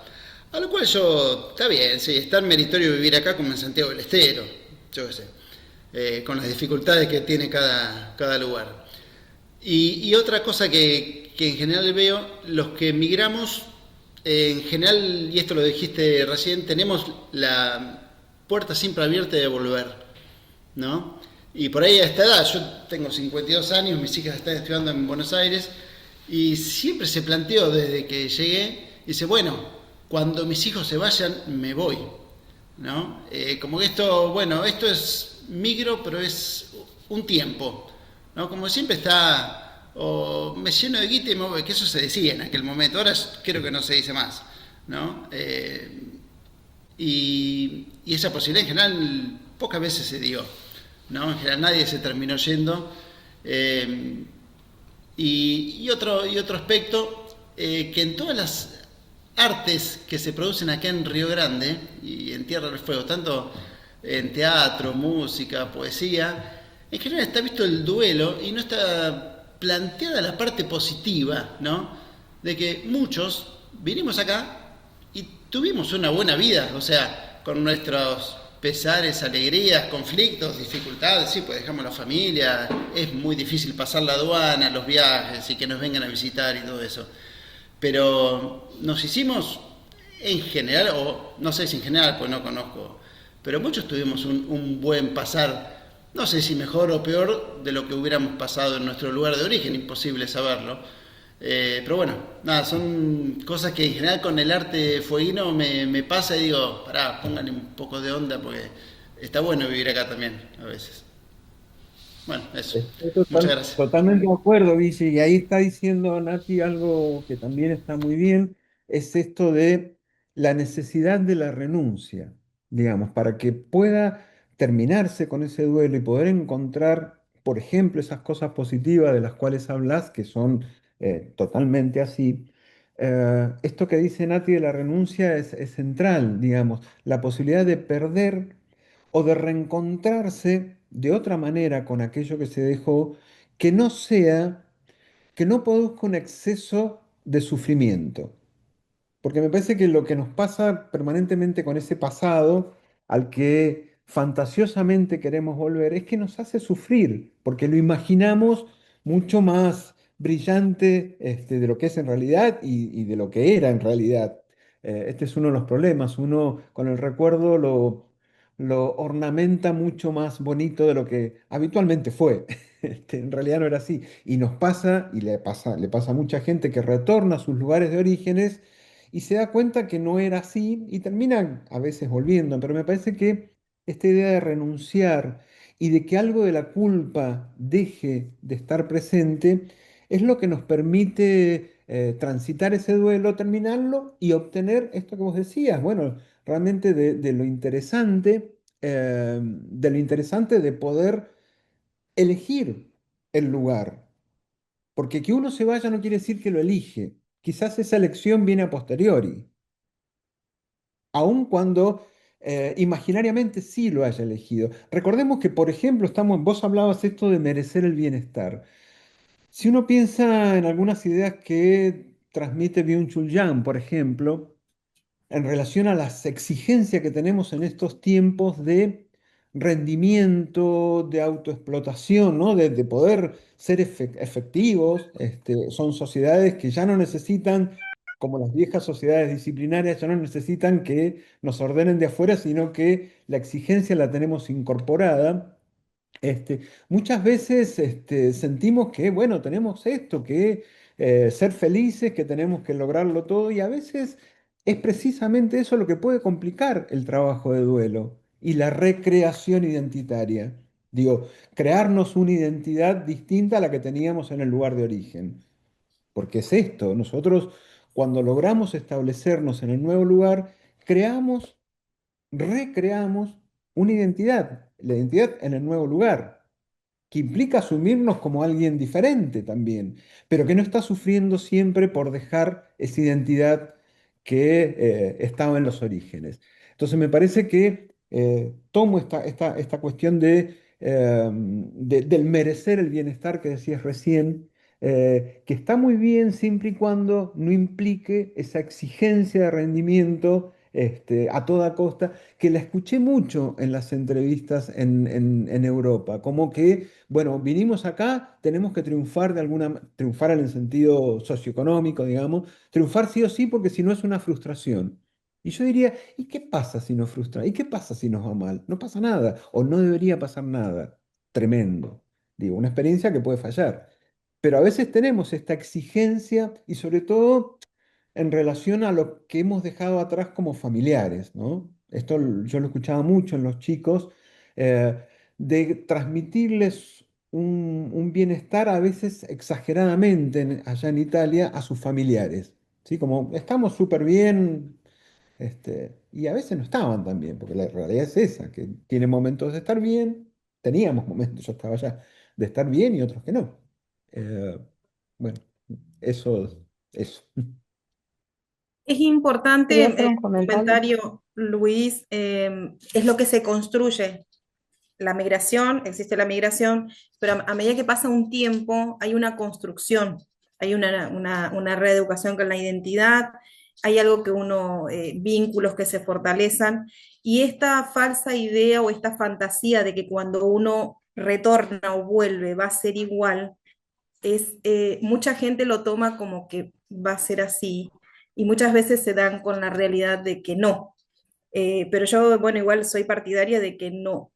A lo cual yo, está bien, sí, es tan meritorio vivir acá como en Santiago del Estero, yo qué sé, con las dificultades que tiene cada lugar. Y otra cosa que en general veo, los que emigramos, en general, y esto lo dijiste recién, tenemos la puerta siempre abierta de volver, ¿no? Y por ahí a esta edad, yo tengo 52 años, mis hijas están estudiando en Buenos Aires, y siempre se planteó desde que llegué, dice, bueno, cuando mis hijos se vayan, me voy, ¿no? Como que esto, bueno, esto es migro, pero es un tiempo, ¿no? Como siempre está, o me lleno de guita y me voy, que eso se decía en aquel momento, ahora creo que no se dice más, ¿no? Y esa posibilidad en general pocas veces se dio, ¿no? En general nadie se terminó yendo. Y otro aspecto, que en todas las artes que se producen acá en Río Grande y en Tierra del Fuego, tanto en teatro, música, poesía, en general está visto el duelo y no está planteada la parte positiva, ¿no? De que muchos vinimos acá y tuvimos una buena vida, o sea, con nuestros pesares, alegrías, conflictos, dificultades, sí, pues dejamos la familia, es muy difícil pasar la aduana, los viajes y que nos vengan a visitar y todo eso. Pero nos hicimos en general, o no sé si en general, pues no conozco, pero muchos tuvimos un buen pasar, no sé si mejor o peor de lo que hubiéramos pasado en nuestro lugar de origen, imposible saberlo. Pero bueno, nada, son cosas que en general con el arte fueguino me pasa y digo, pará, pónganle un poco de onda porque está bueno vivir acá también a veces. Bueno, eso. Estoy Muchas gracias. totalmente de acuerdo, Vichy, y ahí está diciendo Nati algo que también está muy bien, es esto de la necesidad de la renuncia, digamos, para que pueda terminarse con ese duelo y poder encontrar, por ejemplo, esas cosas positivas de las cuales hablas, que son totalmente así. Esto que dice Nati de la renuncia es central, digamos, la posibilidad de perder o de reencontrarse de otra manera con aquello que se dejó, que no sea, que no produzca un exceso de sufrimiento. Porque me parece que lo que nos pasa permanentemente con ese pasado al que fantasiosamente queremos volver es que nos hace sufrir, porque lo imaginamos mucho más brillante de lo que es en realidad y de lo que era en realidad. Este es uno de los problemas. Uno con el recuerdo lo ornamenta mucho más bonito de lo que habitualmente fue. En realidad no era así. Y nos pasa, y le pasa a mucha gente que retorna a sus lugares de orígenes y se da cuenta que no era así y termina a veces volviendo, pero me parece que esta idea de renunciar y de que algo de la culpa deje de estar presente es lo que nos permite transitar ese duelo, terminarlo y obtener esto que vos decías, bueno, realmente de lo interesante de poder elegir el lugar. Porque que uno se vaya no quiere decir que lo elige. Quizás esa elección viene a posteriori, aun cuando imaginariamente sí lo haya elegido. Recordemos que, por ejemplo, vos hablabas esto de merecer el bienestar. Si uno piensa en algunas ideas que transmite Byung-Chul Han, por ejemplo, en relación a las exigencias que tenemos en estos tiempos de rendimiento, de autoexplotación, ¿no? De poder ser efectivos. Son sociedades que ya no necesitan, como las viejas sociedades disciplinarias, ya no necesitan que nos ordenen de afuera, sino que la exigencia la tenemos incorporada. Muchas veces sentimos que, bueno, tenemos esto, que ser felices, que tenemos que lograrlo todo, y a veces es precisamente eso lo que puede complicar el trabajo de duelo y la recreación identitaria. Digo, crearnos una identidad distinta a la que teníamos en el lugar de origen. Porque es esto, nosotros cuando logramos establecernos en el nuevo lugar, recreamos una identidad, la identidad en el nuevo lugar que implica asumirnos como alguien diferente también, pero que no está sufriendo siempre por dejar esa identidad que estaba en los orígenes. Entonces me parece que tomo esta cuestión del merecer el bienestar que decías recién, que está muy bien siempre y cuando no implique esa exigencia de rendimiento a toda costa, que la escuché mucho en las entrevistas en Europa, como que bueno, vinimos acá, tenemos que triunfar triunfar en el sentido socioeconómico, digamos, triunfar sí o sí, porque si no es una frustración. Y yo diría, ¿y qué pasa si nos frustra? ¿Y qué pasa si nos va mal? No pasa nada, o no debería pasar nada. Tremendo. Digo, una experiencia que puede fallar. Pero a veces tenemos esta exigencia y sobre todo en relación a lo que hemos dejado atrás como familiares, ¿no? Esto yo lo escuchaba mucho en los chicos. eh, de transmitirles un bienestar a veces exageradamente allá en Italia a sus familiares. ¿Sí? Como estamos súper bien, y a veces no estaban tan bien, porque la realidad es esa, que tiene momentos de estar bien, teníamos momentos, yo estaba allá, de estar bien y otros que no. Eh, bueno, eso. Es importante, Quería hacer un comentario. comentario, Luis, es lo que se construye. La migración, existe la migración, pero a medida que pasa un tiempo hay una construcción, hay una reeducación con la identidad, hay algo que uno, vínculos que se fortalezan, y esta falsa idea o esta fantasía de que cuando uno retorna o vuelve va a ser igual, mucha gente lo toma como que va a ser así, y muchas veces se dan con la realidad de que no. Pero yo, bueno, igual soy partidaria de que no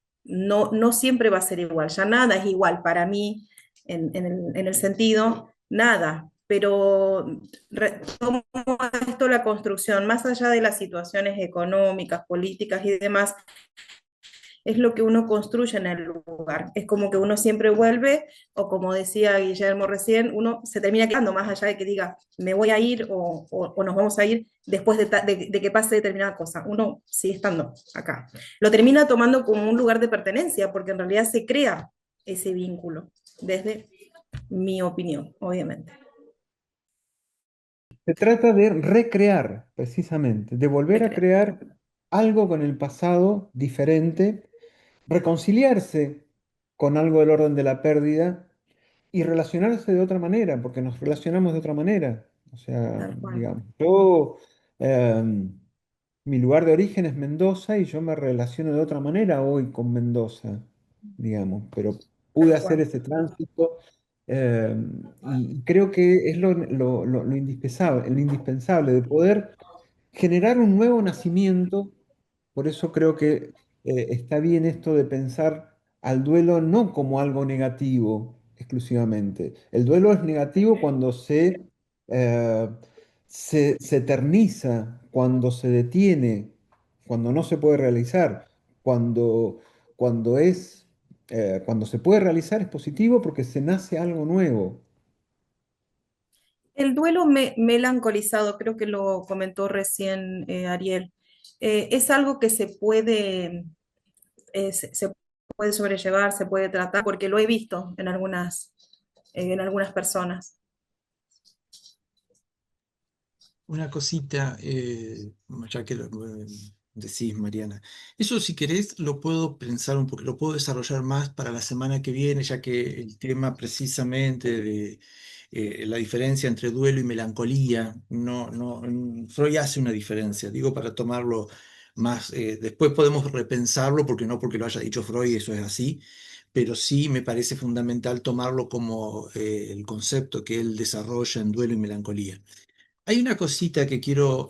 siempre va a ser igual, ya nada es igual para mí en el sentido, nada, pero tomo esto la construcción, más allá de las situaciones económicas, políticas y demás, es lo que uno construye en el lugar. Es como que uno siempre vuelve, o como decía Guillermo recién, uno se termina quedando más allá de que diga, me voy a ir o nos vamos a ir después de que pase determinada cosa. Uno sigue estando acá. Lo termina tomando como un lugar de pertenencia, porque en realidad se crea ese vínculo, desde mi opinión, obviamente. Se trata de recrear, precisamente, de volver a Recrear. crear algo con el pasado diferente, reconciliarse con algo del orden de la pérdida y relacionarse de otra manera, porque nos relacionamos de otra manera. O sea, Tal cual. digamos, yo, mi lugar de origen es Mendoza y yo me relaciono de otra manera hoy con Mendoza, digamos, pero pude Tal hacer cual. ese tránsito eh, y creo que es lo indispensable de poder generar un nuevo nacimiento. Por eso creo que está bien esto de pensar al duelo no como algo negativo exclusivamente. El duelo es negativo cuando eh, se eterniza, cuando se detiene, cuando no se puede realizar, cuando, cuando cuando se puede realizar es positivo porque se nace algo nuevo. El duelo melancolizado, creo que lo comentó recién Ariel, es algo que se puede sobrellevar, se puede tratar, porque lo he visto en algunas personas. Una cosita, ya que decís, Mariana. Eso, si querés, lo puedo pensar un poco, lo puedo desarrollar más para la semana que viene, ya que el tema precisamente de la diferencia entre duelo y melancolía, Freud hace una diferencia, digo, para tomarlo más, después podemos repensarlo, porque no porque lo haya dicho Freud, eso es así, pero sí me parece fundamental tomarlo como el concepto que él desarrolla en duelo y melancolía. Hay una cosita que quiero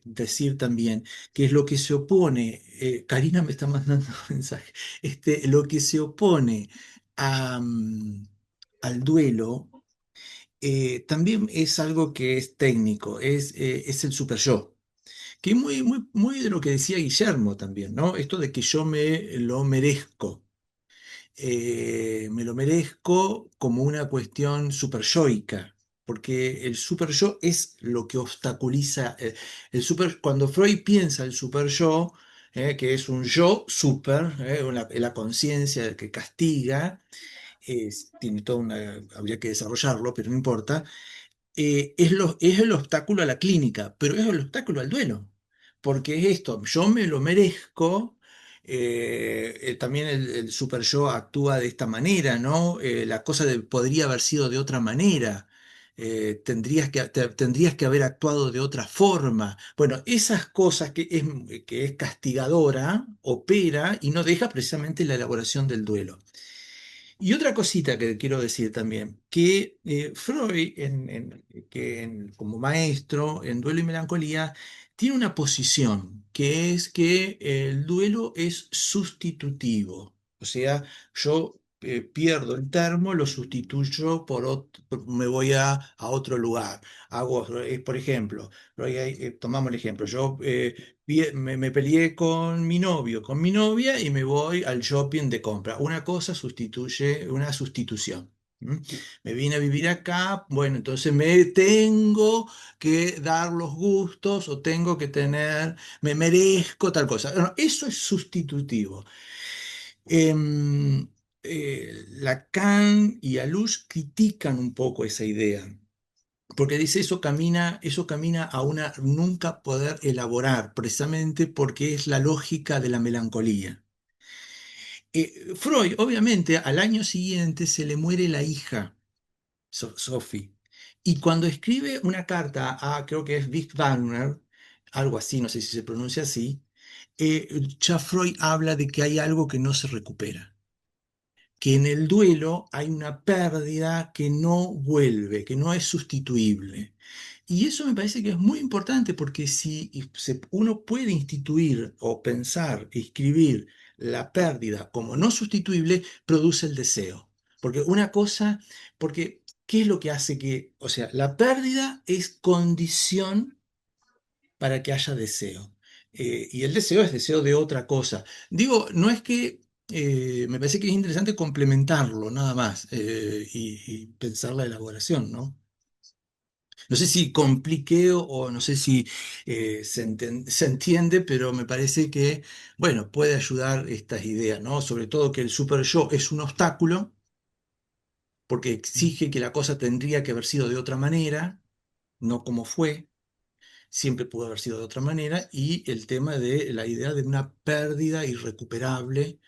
decir también, que es lo que se opone, Karina me está mandando un mensaje, lo que se opone al duelo también es algo que es técnico, es el super yo, que es muy, muy, muy de lo que decía Guillermo también, ¿no? Esto de que yo me lo merezco. Me lo merezco como una cuestión super yoica, porque el super yo es lo que obstaculiza cuando Freud piensa el super yo, que es un yo super, la conciencia que castiga, tiene toda habría que desarrollarlo, pero no importa, es el obstáculo a la clínica, pero es el obstáculo al duelo, porque es esto, yo me lo merezco, también el super yo actúa de esta manera, ¿no? La cosa podría haber sido de otra manera. Tendrías que haber actuado de otra forma. Bueno, esas cosas que es castigadora, opera y no deja precisamente la elaboración del duelo. Y otra cosita que quiero decir también, que Freud, como maestro en Duelo y Melancolía, tiene una posición, que es que el duelo es sustitutivo. O sea, yo pierdo el termo, lo sustituyo me voy a otro lugar. Por ejemplo, tomamos el ejemplo, yo me peleé con mi novio, con mi novia y me voy al shopping de compra. Una cosa sustituye una sustitución. ¿M? Me vine a vivir acá, bueno, entonces me tengo que dar los gustos o tengo que me merezco tal cosa. No, eso es sustitutivo. Em, Lacan y Alush critican un poco esa idea. Porque dice eso camina a una nunca poder elaborar, precisamente porque es la lógica de la melancolía. Freud, obviamente, al año siguiente se le muere la hija, Sophie, y cuando escribe una carta a, creo que es Vic Wagner, algo así, no sé si se pronuncia así, ya Freud habla de que hay algo que no se recupera, que en el duelo hay una pérdida que no vuelve, que no es sustituible. Y eso me parece que es muy importante porque si uno puede instituir o pensar, escribir la pérdida como no sustituible, produce el deseo. Porque una cosa, porque ¿qué es lo que hace o sea, la pérdida es condición para que haya deseo. Y el deseo es deseo de otra cosa. Digo, no es que, me parece que es interesante complementarlo nada más y pensar la elaboración, ¿no? No sé si compliqué o no sé si se entiende, pero me parece que, bueno, puede ayudar estas ideas, ¿no? Sobre todo que el super yo es un obstáculo porque exige que la cosa tendría que haber sido de otra manera, no como fue, siempre pudo haber sido de otra manera, y el tema de la idea de una pérdida irrecuperable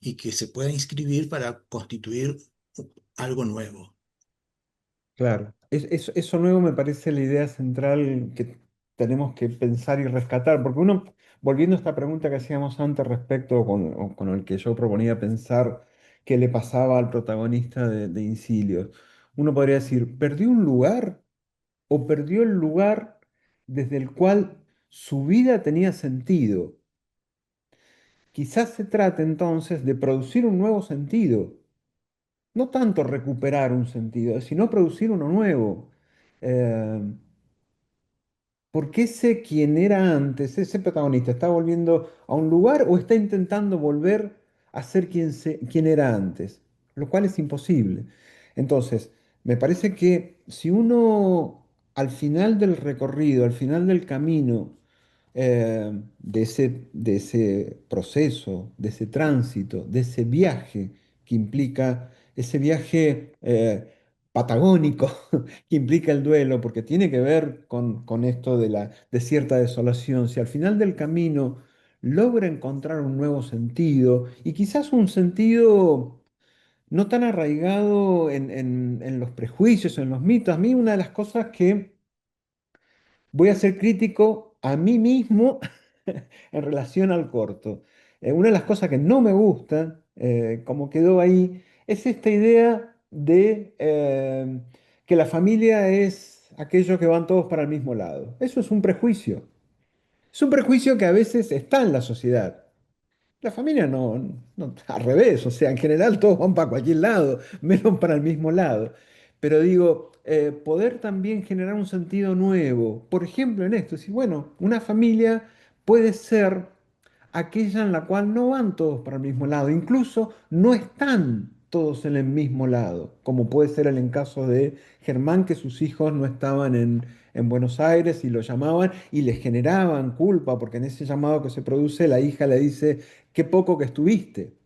y que se pueda inscribir para constituir algo nuevo. Claro, eso nuevo me parece la idea central que tenemos que pensar y rescatar, porque uno, volviendo a esta pregunta que hacíamos antes respecto o con el que yo proponía pensar qué le pasaba al protagonista de Incilios, uno podría decir, ¿perdió un lugar o perdió el lugar desde el cual su vida tenía sentido? Quizás se trate entonces de producir un nuevo sentido, no tanto recuperar un sentido, sino producir uno nuevo. Eh, Porque ese quien era antes, ese protagonista, está volviendo a un lugar o está intentando volver a ser quien era antes, lo cual es imposible. Entonces, me parece que si uno al final del recorrido, al final del camino, de ese proceso, de ese tránsito, de ese viaje que implica, ese viaje patagónico que implica el duelo, porque tiene que ver con esto de cierta desolación. Si al final del camino logra encontrar un nuevo sentido, y quizás un sentido no tan arraigado en los prejuicios, en los mitos, a mí una de las cosas que voy a ser crítico a mí mismo en relación al corto. Una de las cosas que no me gusta, como quedó ahí, es esta idea de que la familia es aquello que van todos para el mismo lado. Eso es un prejuicio. Es un prejuicio que a veces está en la sociedad. La familia al revés, o sea, en general todos van para cualquier lado, menos para el mismo lado. Pero digo, poder también generar un sentido nuevo, por ejemplo, en esto, si bueno, una familia puede ser aquella en la cual no van todos para el mismo lado, incluso no están todos en el mismo lado, como puede ser el caso de Germán, que sus hijos no estaban en Buenos Aires y lo llamaban y les generaban culpa, porque en ese llamado que se produce la hija le dice, qué poco que estuviste.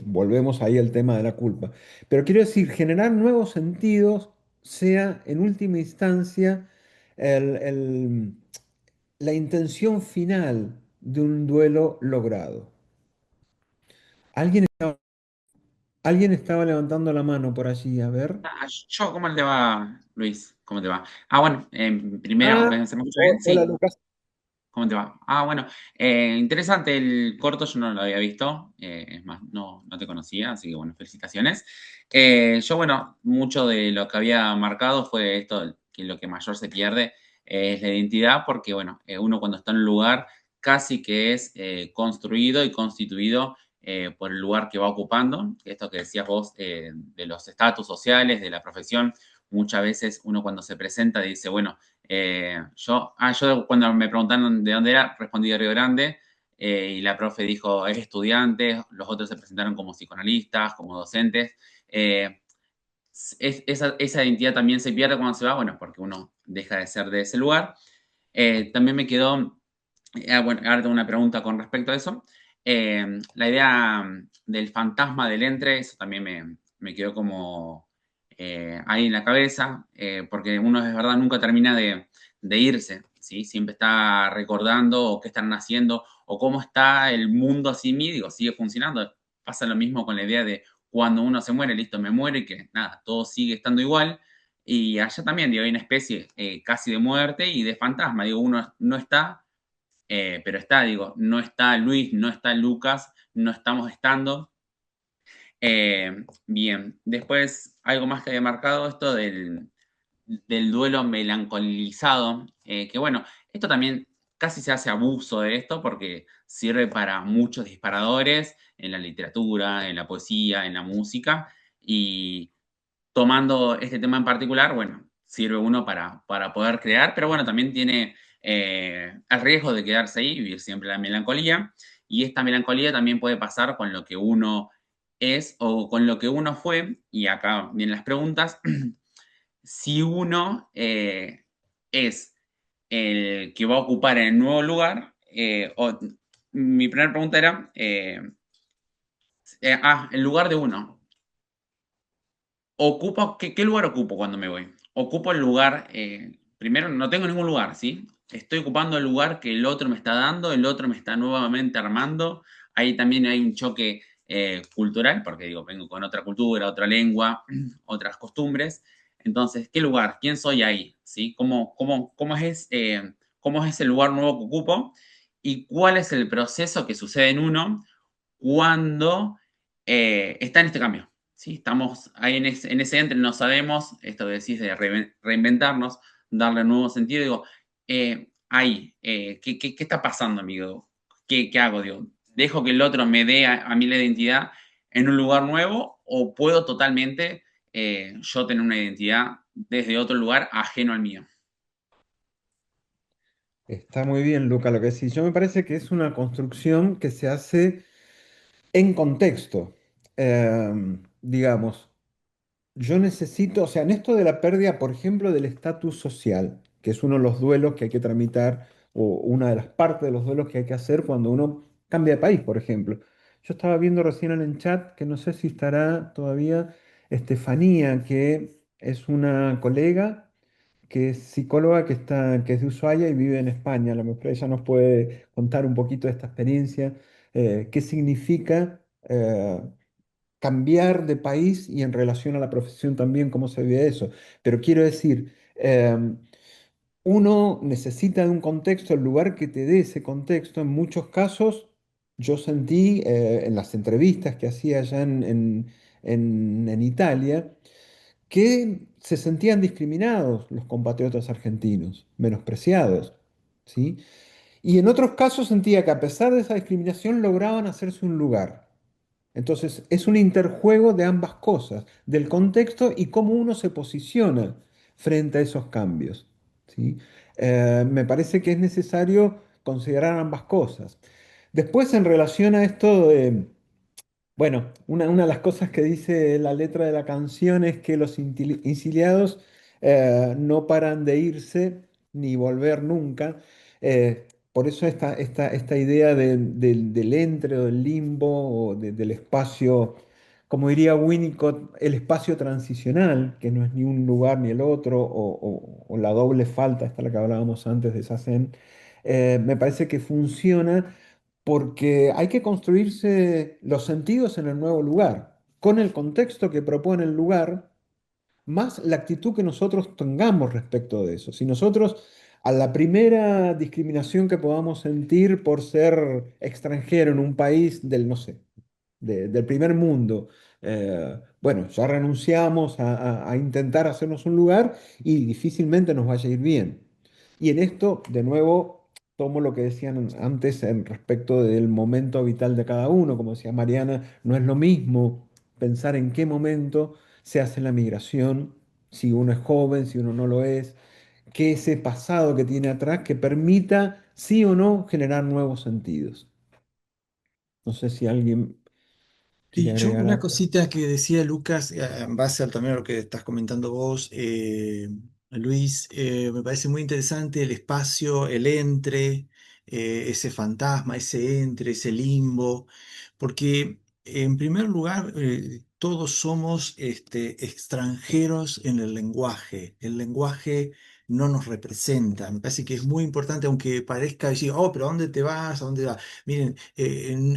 Volvemos ahí al tema de la culpa. Pero quiero decir, generar nuevos sentidos sea en última instancia el- el- la intención final de un duelo logrado. ¿Alguien estaba, alguien estaba levantando la mano por allí? A ver. ¿Cómo te va, Luis? ¿Cómo te va? Bueno, primero, Ah, ¿se me escucha bien? hola Sí. Lucas. ¿Cómo te va? Bueno, interesante el corto, yo no lo había visto, es más, no te conocía, así que bueno, felicitaciones. Yo, bueno, mucho de lo que había marcado fue esto, que lo que mayor se pierde es la identidad, porque bueno, uno cuando está en un lugar casi que es construido y constituido por el lugar que va ocupando, esto que decías vos de los estatus sociales, de la profesión, muchas veces uno cuando se presenta dice, bueno, yo cuando me preguntaron de dónde era, respondí de Río Grande, y la profe dijo, es estudiante, los otros se presentaron como psicoanalistas, como docentes. Eh, esa identidad también se pierde cuando se va, bueno, porque uno deja de ser de ese lugar. También me quedó, bueno, ahora tengo una pregunta con respecto a eso. La idea del fantasma del entre, eso también me quedó como ahí en la cabeza, porque uno es verdad nunca termina de irse, ¿sí? Siempre está recordando o qué están haciendo o cómo está el mundo así mismo, digo, sigue funcionando. Pasa lo mismo con la idea de cuando uno se muere, listo, me muero y que nada, todo sigue estando igual. Y allá también, digo, hay una especie casi de muerte y de fantasma. Digo, uno no está, pero está, digo, no está Luis, no está Lucas, no estamos estando. Bien, después algo más que había marcado esto del duelo melancolizado, que bueno, esto también casi se hace abuso de esto porque sirve para muchos disparadores en la literatura, en la poesía, en la música, y tomando este tema en particular, bueno, sirve uno para poder crear, pero bueno, también tiene el riesgo de quedarse ahí y vivir siempre la melancolía, y esta melancolía también puede pasar con lo que uno es o con lo que uno fue, y acá vienen las preguntas, si uno es el que va a ocupar en el nuevo lugar, mi primera pregunta era, el lugar de uno, ¿qué lugar ocupo cuando me voy? ocupo el lugar, primero no tengo ningún lugar, ¿sí? Estoy ocupando el lugar que el otro me está dando, el otro me está nuevamente armando. Ahí también hay un choque cultural, porque digo, vengo con otra cultura, otra lengua, otras costumbres. Entonces, ¿qué lugar? ¿Quién soy ahí? ¿Sí? ¿Cómo es el lugar nuevo que ocupo? ¿Y cuál es el proceso que sucede en uno cuando está en este cambio? ¿Sí? Estamos ahí en ese entre, no sabemos, esto que decís de reinventarnos, darle un nuevo sentido, digo, ¿qué está pasando, amigo? ¿Qué hago? Digo, ¿dejo que el otro me dé a mí la identidad en un lugar nuevo o puedo totalmente yo tener una identidad desde otro lugar ajeno al mío? Está muy bien, Luca, lo que decís. Yo me parece que es una construcción que se hace en contexto. Digamos, yo necesito, o sea, en esto de la pérdida, por ejemplo, del estatus social, que es uno de los duelos que hay que tramitar, o una de las partes de los duelos que hay que hacer cuando uno cambia de país, por ejemplo. Yo estaba viendo recién en el chat, que no sé si estará todavía, Estefanía, que es una colega que es psicóloga que es de Ushuaia y vive en España. A lo mejor ella nos puede contar un poquito de esta experiencia, qué significa cambiar de país y en relación a la profesión también, cómo se ve eso. Pero quiero decir, uno necesita de un contexto, el lugar que te dé ese contexto. En muchos casos, yo sentí en las entrevistas que hacía allá en Italia, que se sentían discriminados los compatriotas argentinos, menospreciados, ¿sí? Y en otros casos sentía que a pesar de esa discriminación lograban hacerse un lugar. Entonces, es un interjuego de ambas cosas, del contexto y cómo uno se posiciona frente a esos cambios, ¿sí? Me parece que es necesario considerar ambas cosas. Después, en relación a esto de bueno, una de las cosas que dice la letra de la canción es que los exiliados no paran de irse ni volver nunca. Por eso esta idea del entre o del limbo o del espacio, como diría Winnicott, el espacio transicional, que no es ni un lugar ni el otro, o la doble falta, esta la que hablábamos antes de Sassen, me parece que funciona porque hay que construirse los sentidos en el nuevo lugar, con el contexto que propone el lugar, más la actitud que nosotros tengamos respecto de eso. Si nosotros a la primera discriminación que podamos sentir por ser extranjero en un país del, no sé, del primer mundo, bueno, ya renunciamos a intentar hacernos un lugar y difícilmente nos vaya a ir bien. Y en esto, de nuevo, tomo lo que decían antes en respecto del momento vital de cada uno. Como decía Mariana, no es lo mismo pensar en qué momento se hace la migración, si uno es joven, si uno no lo es, que ese pasado que tiene atrás que permita, sí o no, generar nuevos sentidos. No sé si alguien quiere Y yo agregar una algo. cosita que decía Lucas, en base también a lo que estás comentando vos, Luis, me parece muy interesante el espacio, el entre, ese fantasma, ese entre, ese limbo, porque en primer lugar todos somos extranjeros en el lenguaje no nos representa, me parece que es muy importante, aunque parezca decir, oh, pero ¿a dónde te vas? ¿A dónde vas? Miren,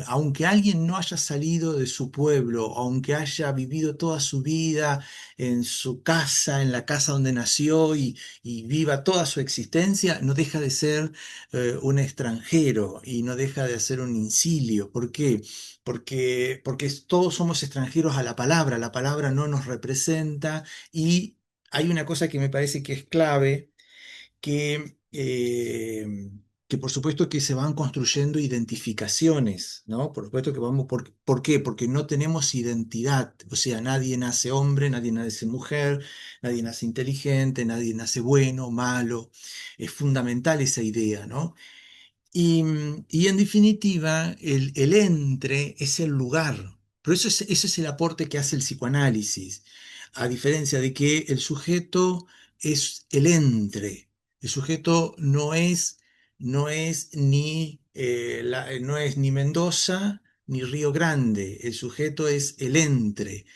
aunque alguien no haya salido de su pueblo, aunque haya vivido toda su vida en su casa, en la casa donde nació y viva toda su existencia, no deja de ser un extranjero y no deja de ser un incilio. ¿Por qué? Porque todos somos extranjeros a la palabra no nos representa y hay una cosa que me parece que es clave que por supuesto que se van construyendo identificaciones, ¿no? Por supuesto que vamos, ¿por qué? Porque no tenemos identidad, o sea, nadie nace hombre, nadie nace mujer, nadie nace inteligente, nadie nace bueno, malo, es fundamental esa idea, ¿no? Y en definitiva, el entre es el lugar. Pero ese es el aporte que hace el psicoanálisis, a diferencia de que el sujeto es el entre. El sujeto no es ni Mendoza, ni Río Grande, el sujeto es el entre.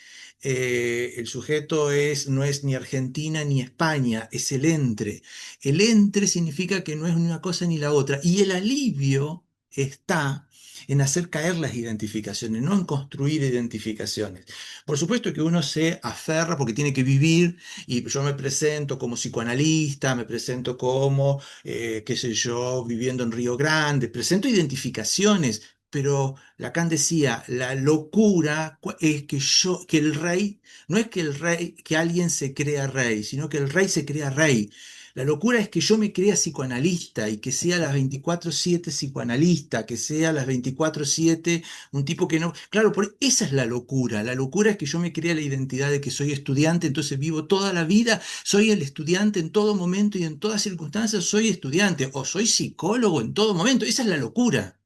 El sujeto no es ni Argentina ni España, es el entre. El entre significa que no es ni una cosa ni la otra. Y el alivio está en hacer caer las identificaciones, no en construir identificaciones. Por supuesto que uno se aferra porque tiene que vivir, y yo me presento como psicoanalista, me presento como, qué sé yo, viviendo en Río Grande, presento identificaciones. Pero Lacan decía, la locura es que el rey, no es que el rey, que alguien se crea rey, sino que el rey se crea rey. La locura es que yo me crea psicoanalista y que sea las 24/7 psicoanalista, que sea las 24/7 un tipo que no... Claro, esa es la locura. La locura es que yo me crea la identidad de que soy estudiante, entonces vivo toda la vida, soy el estudiante en todo momento y en todas circunstancias soy estudiante, o soy psicólogo en todo momento. Esa es la locura.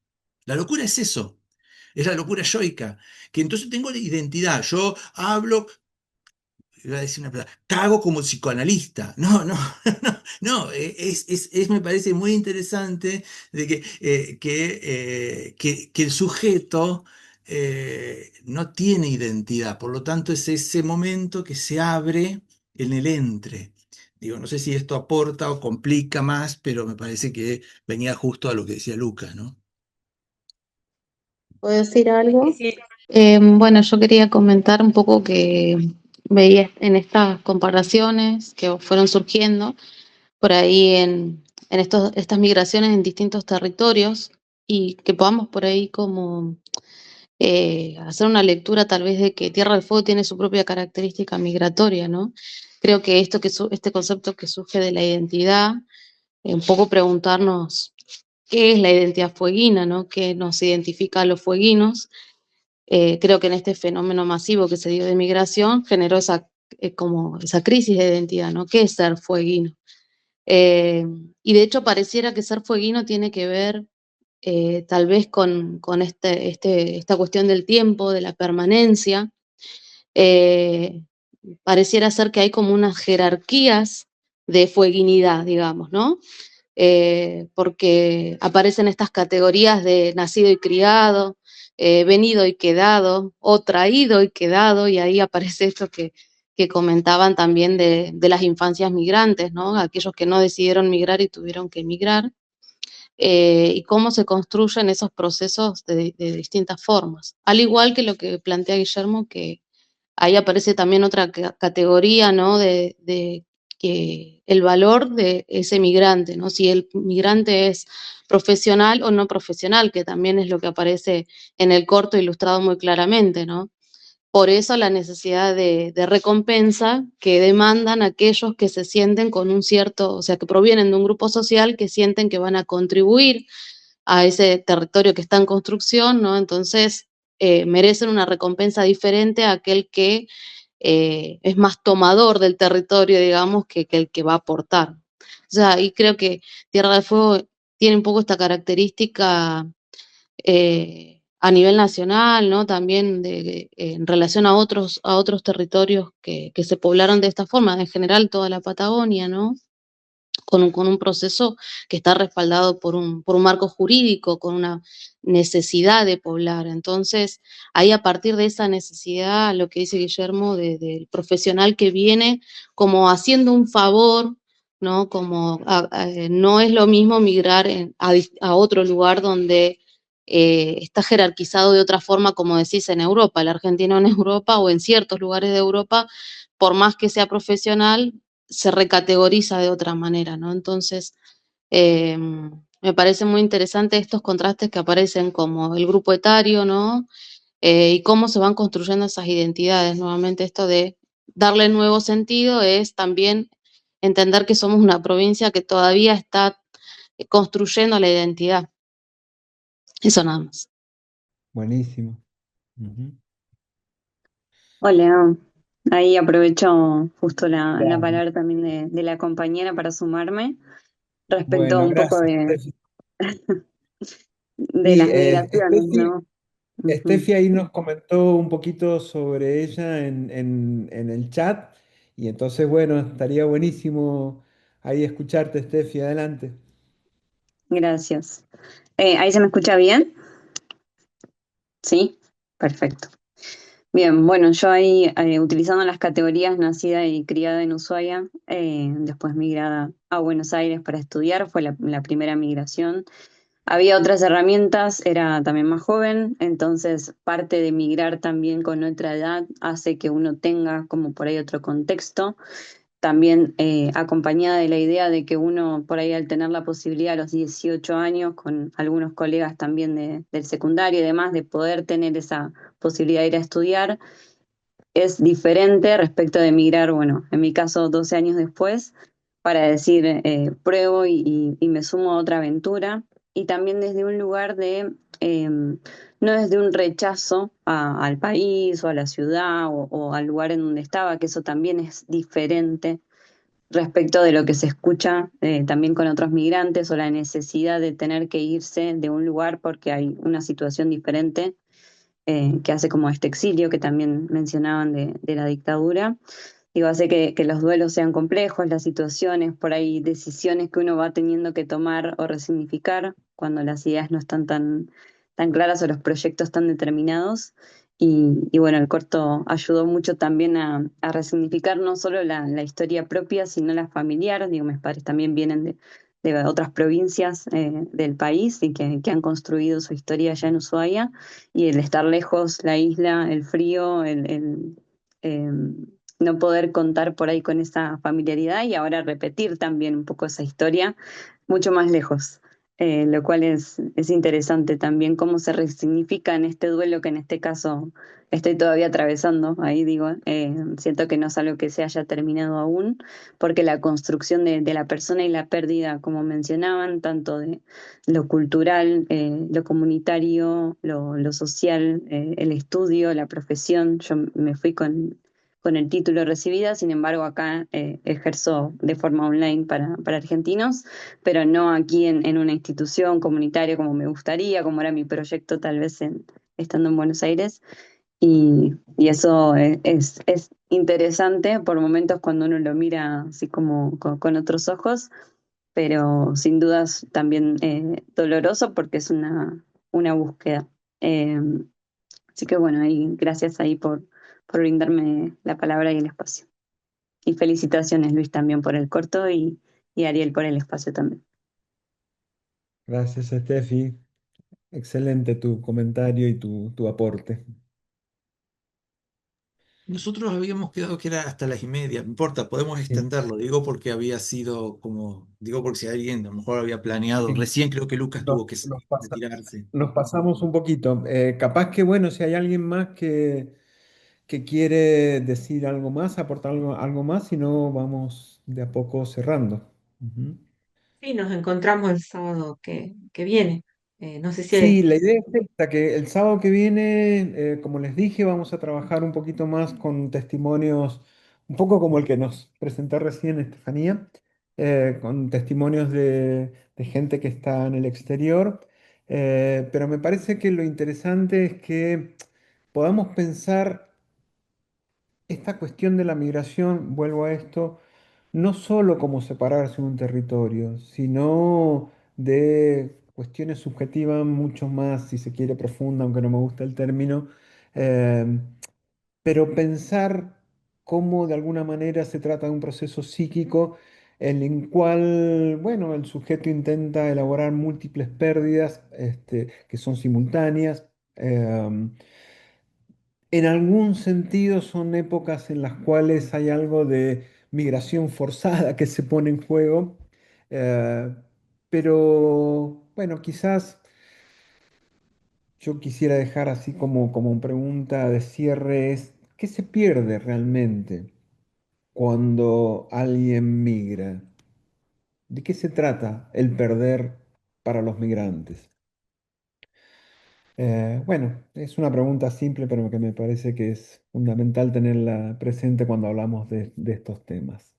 La locura es eso, es la locura yoica, que entonces tengo la identidad, yo hablo, iba a decir una palabra, cago como psicoanalista. No, no, no, no, me parece muy interesante de que el sujeto no tiene identidad, por lo tanto es ese momento que se abre en el entre. Digo, no sé si esto aporta o complica más, pero me parece que venía justo a lo que decía Lucas, ¿no? ¿Puedo decir algo? Sí, sí. Bueno, yo quería comentar un poco que veía en estas comparaciones que fueron surgiendo por ahí en estas migraciones en distintos territorios y que podamos por ahí como hacer una lectura tal vez de que Tierra del Fuego tiene su propia característica migratoria, ¿no? Creo que este concepto que surge de la identidad, un poco preguntarnos qué es la identidad fueguina, ¿no? ¿Qué nos identifica a los fueguinos? Creo que en este fenómeno masivo que se dio de migración generó como esa crisis de identidad, ¿no? ¿Qué es ser fueguino? Eh, y de hecho pareciera que ser fueguino tiene que ver tal vez con esta cuestión del tiempo, de la permanencia. Eh, Pareciera ser que hay como unas jerarquías de fueguinidad, digamos, ¿no? Porque aparecen estas categorías de nacido y criado, venido y quedado, o traído y quedado, y ahí aparece esto que comentaban también de las infancias migrantes, ¿no? Aquellos que no decidieron migrar y tuvieron que emigrar, y cómo se construyen esos procesos de distintas formas. Al igual que lo que plantea Guillermo, que ahí aparece también otra categoría, ¿no? De que el valor de ese migrante, ¿no? Si el migrante es profesional o no profesional, que también es lo que aparece en el corto ilustrado muy claramente, ¿no? Por eso la necesidad de recompensa que demandan aquellos que se sienten con un cierto, o sea, que provienen de un grupo social que sienten que van a contribuir a ese territorio que está en construcción, ¿no? Entonces, merecen una recompensa diferente a aquel que es más tomador del territorio, digamos, que el que va a aportar. O sea, y creo que Tierra del Fuego tiene un poco esta característica a nivel nacional, ¿no? También en relación a otros territorios que se poblaron de esta forma, en general toda la Patagonia, ¿no? Con un proceso que está respaldado por un marco jurídico, con una necesidad de poblar. Entonces, ahí a partir de esa necesidad, lo que dice Guillermo, del profesional que viene como haciendo un favor, ¿no? Como no es lo mismo migrar a otro lugar donde está jerarquizado de otra forma, como decís, en Europa. El argentino en Europa o en ciertos lugares de Europa, por más que sea profesional, se recategoriza de otra manera, ¿no? Entonces, me parece muy interesante estos contrastes que aparecen como el grupo etario, ¿no? Y cómo se van construyendo esas identidades. Nuevamente, esto de darle nuevo sentido es también entender que somos una provincia que todavía está construyendo la identidad. Eso nada más. Buenísimo. Ujú. Hola, ahí aprovecho justo la Dale. palabra también de la compañera para sumarme respecto Bueno, un poco gracias, Steffi. de Sí, las migraciones, ¿no? Ujú. Steffi ahí nos comentó un poquito sobre ella en el chat y entonces, bueno, estaría buenísimo ahí escucharte, Steffi, adelante. Gracias. ¿Ahí se me escucha bien? ¿Sí? Perfecto. Bien, bueno, yo ahí utilizando las categorías nacida y criada en Ushuaia, después migrada a Buenos Aires para estudiar, fue la primera migración. Había otras herramientas, era también más joven, entonces parte de migrar también con otra edad hace que uno tenga como por ahí otro contexto, también acompañada de la idea de que uno por ahí al tener la posibilidad a los 18 años, con algunos colegas también del secundario y demás, de poder tener esa posibilidad de ir a estudiar, es diferente respecto de emigrar, bueno, en mi caso 12 años después, para decir, pruebo y me sumo a otra aventura, y también desde un lugar de, no desde un rechazo al país o a la ciudad o al lugar en donde estaba, que eso también es diferente respecto de lo que se escucha también con otros migrantes o la necesidad de tener que irse de un lugar porque hay una situación diferente que hace como este exilio que también mencionaban de la dictadura. Digo, hace que los duelos sean complejos, las situaciones, por ahí decisiones que uno va teniendo que tomar o resignificar cuando las ideas no están tan claras o los proyectos tan determinados. Y bueno, el corto ayudó mucho también a resignificar no solo la historia propia, sino la familiar. Digo, mis padres también vienen de otras provincias del país y que han construido su historia allá en Ushuaia. Y el estar lejos, la isla, el frío, eh, no poder contar por ahí con esa familiaridad y ahora repetir también un poco esa historia mucho más lejos. Lo cual es interesante también cómo se resignifica en este duelo que en este caso estoy todavía atravesando, ahí digo, siento que no es algo que se haya terminado aún, porque la construcción de la persona y la pérdida, como mencionaban, tanto de lo cultural, lo comunitario, lo social, el estudio, la profesión, yo me fui con el título recibida, sin embargo acá ejerzo de forma online para argentinos, pero no aquí en una institución comunitaria como me gustaría, como era mi proyecto tal vez estando en Buenos Aires. Y eso es interesante por momentos cuando uno lo mira así como con otros ojos, pero sin dudas también doloroso porque es una búsqueda. Eh, Así que bueno, ahí, gracias ahí por brindarme la palabra y el espacio. Y felicitaciones, Luis, también por el corto y Ariel por el espacio también. Gracias, Steffi. Excelente tu comentario y tu aporte. Nosotros habíamos quedado que era hasta las y media, no importa, podemos Sí, extenderlo, digo porque había sido como, digo porque si alguien a lo mejor había planeado, sí. recién creo que Lucas Nos, tuvo que nos pasa- retirarse. nos pasamos un poquito. Capaz que, bueno, si hay alguien más que quiere decir algo más, aportar algo más, si no, vamos de a poco cerrando. Ujú. Sí, nos encontramos el sábado que viene. No sé si Sí, la idea es esta, que el sábado que viene, como les dije, vamos a trabajar un poquito más con testimonios, un poco como el que nos presentó recién Estefanía, con testimonios de gente que está en el exterior. Pero me parece que lo interesante es que podamos pensar esta cuestión de la migración, vuelvo a esto, no solo como separarse de un territorio, sino de cuestiones subjetivas mucho más, si se quiere, profunda, aunque no me gusta el término, eh, pero pensar cómo de alguna manera se trata de un proceso psíquico en el cual, bueno, el sujeto intenta elaborar múltiples pérdidas, que son simultáneas. En algún sentido son épocas en las cuales hay algo de migración forzada que se pone en juego, eh, pero bueno, quizás yo quisiera dejar así como pregunta de cierre es, ¿qué se pierde realmente cuando alguien migra? ¿De qué se trata el perder para los migrantes? Bueno, es una pregunta simple, pero que me parece que es fundamental tenerla presente cuando hablamos de estos temas.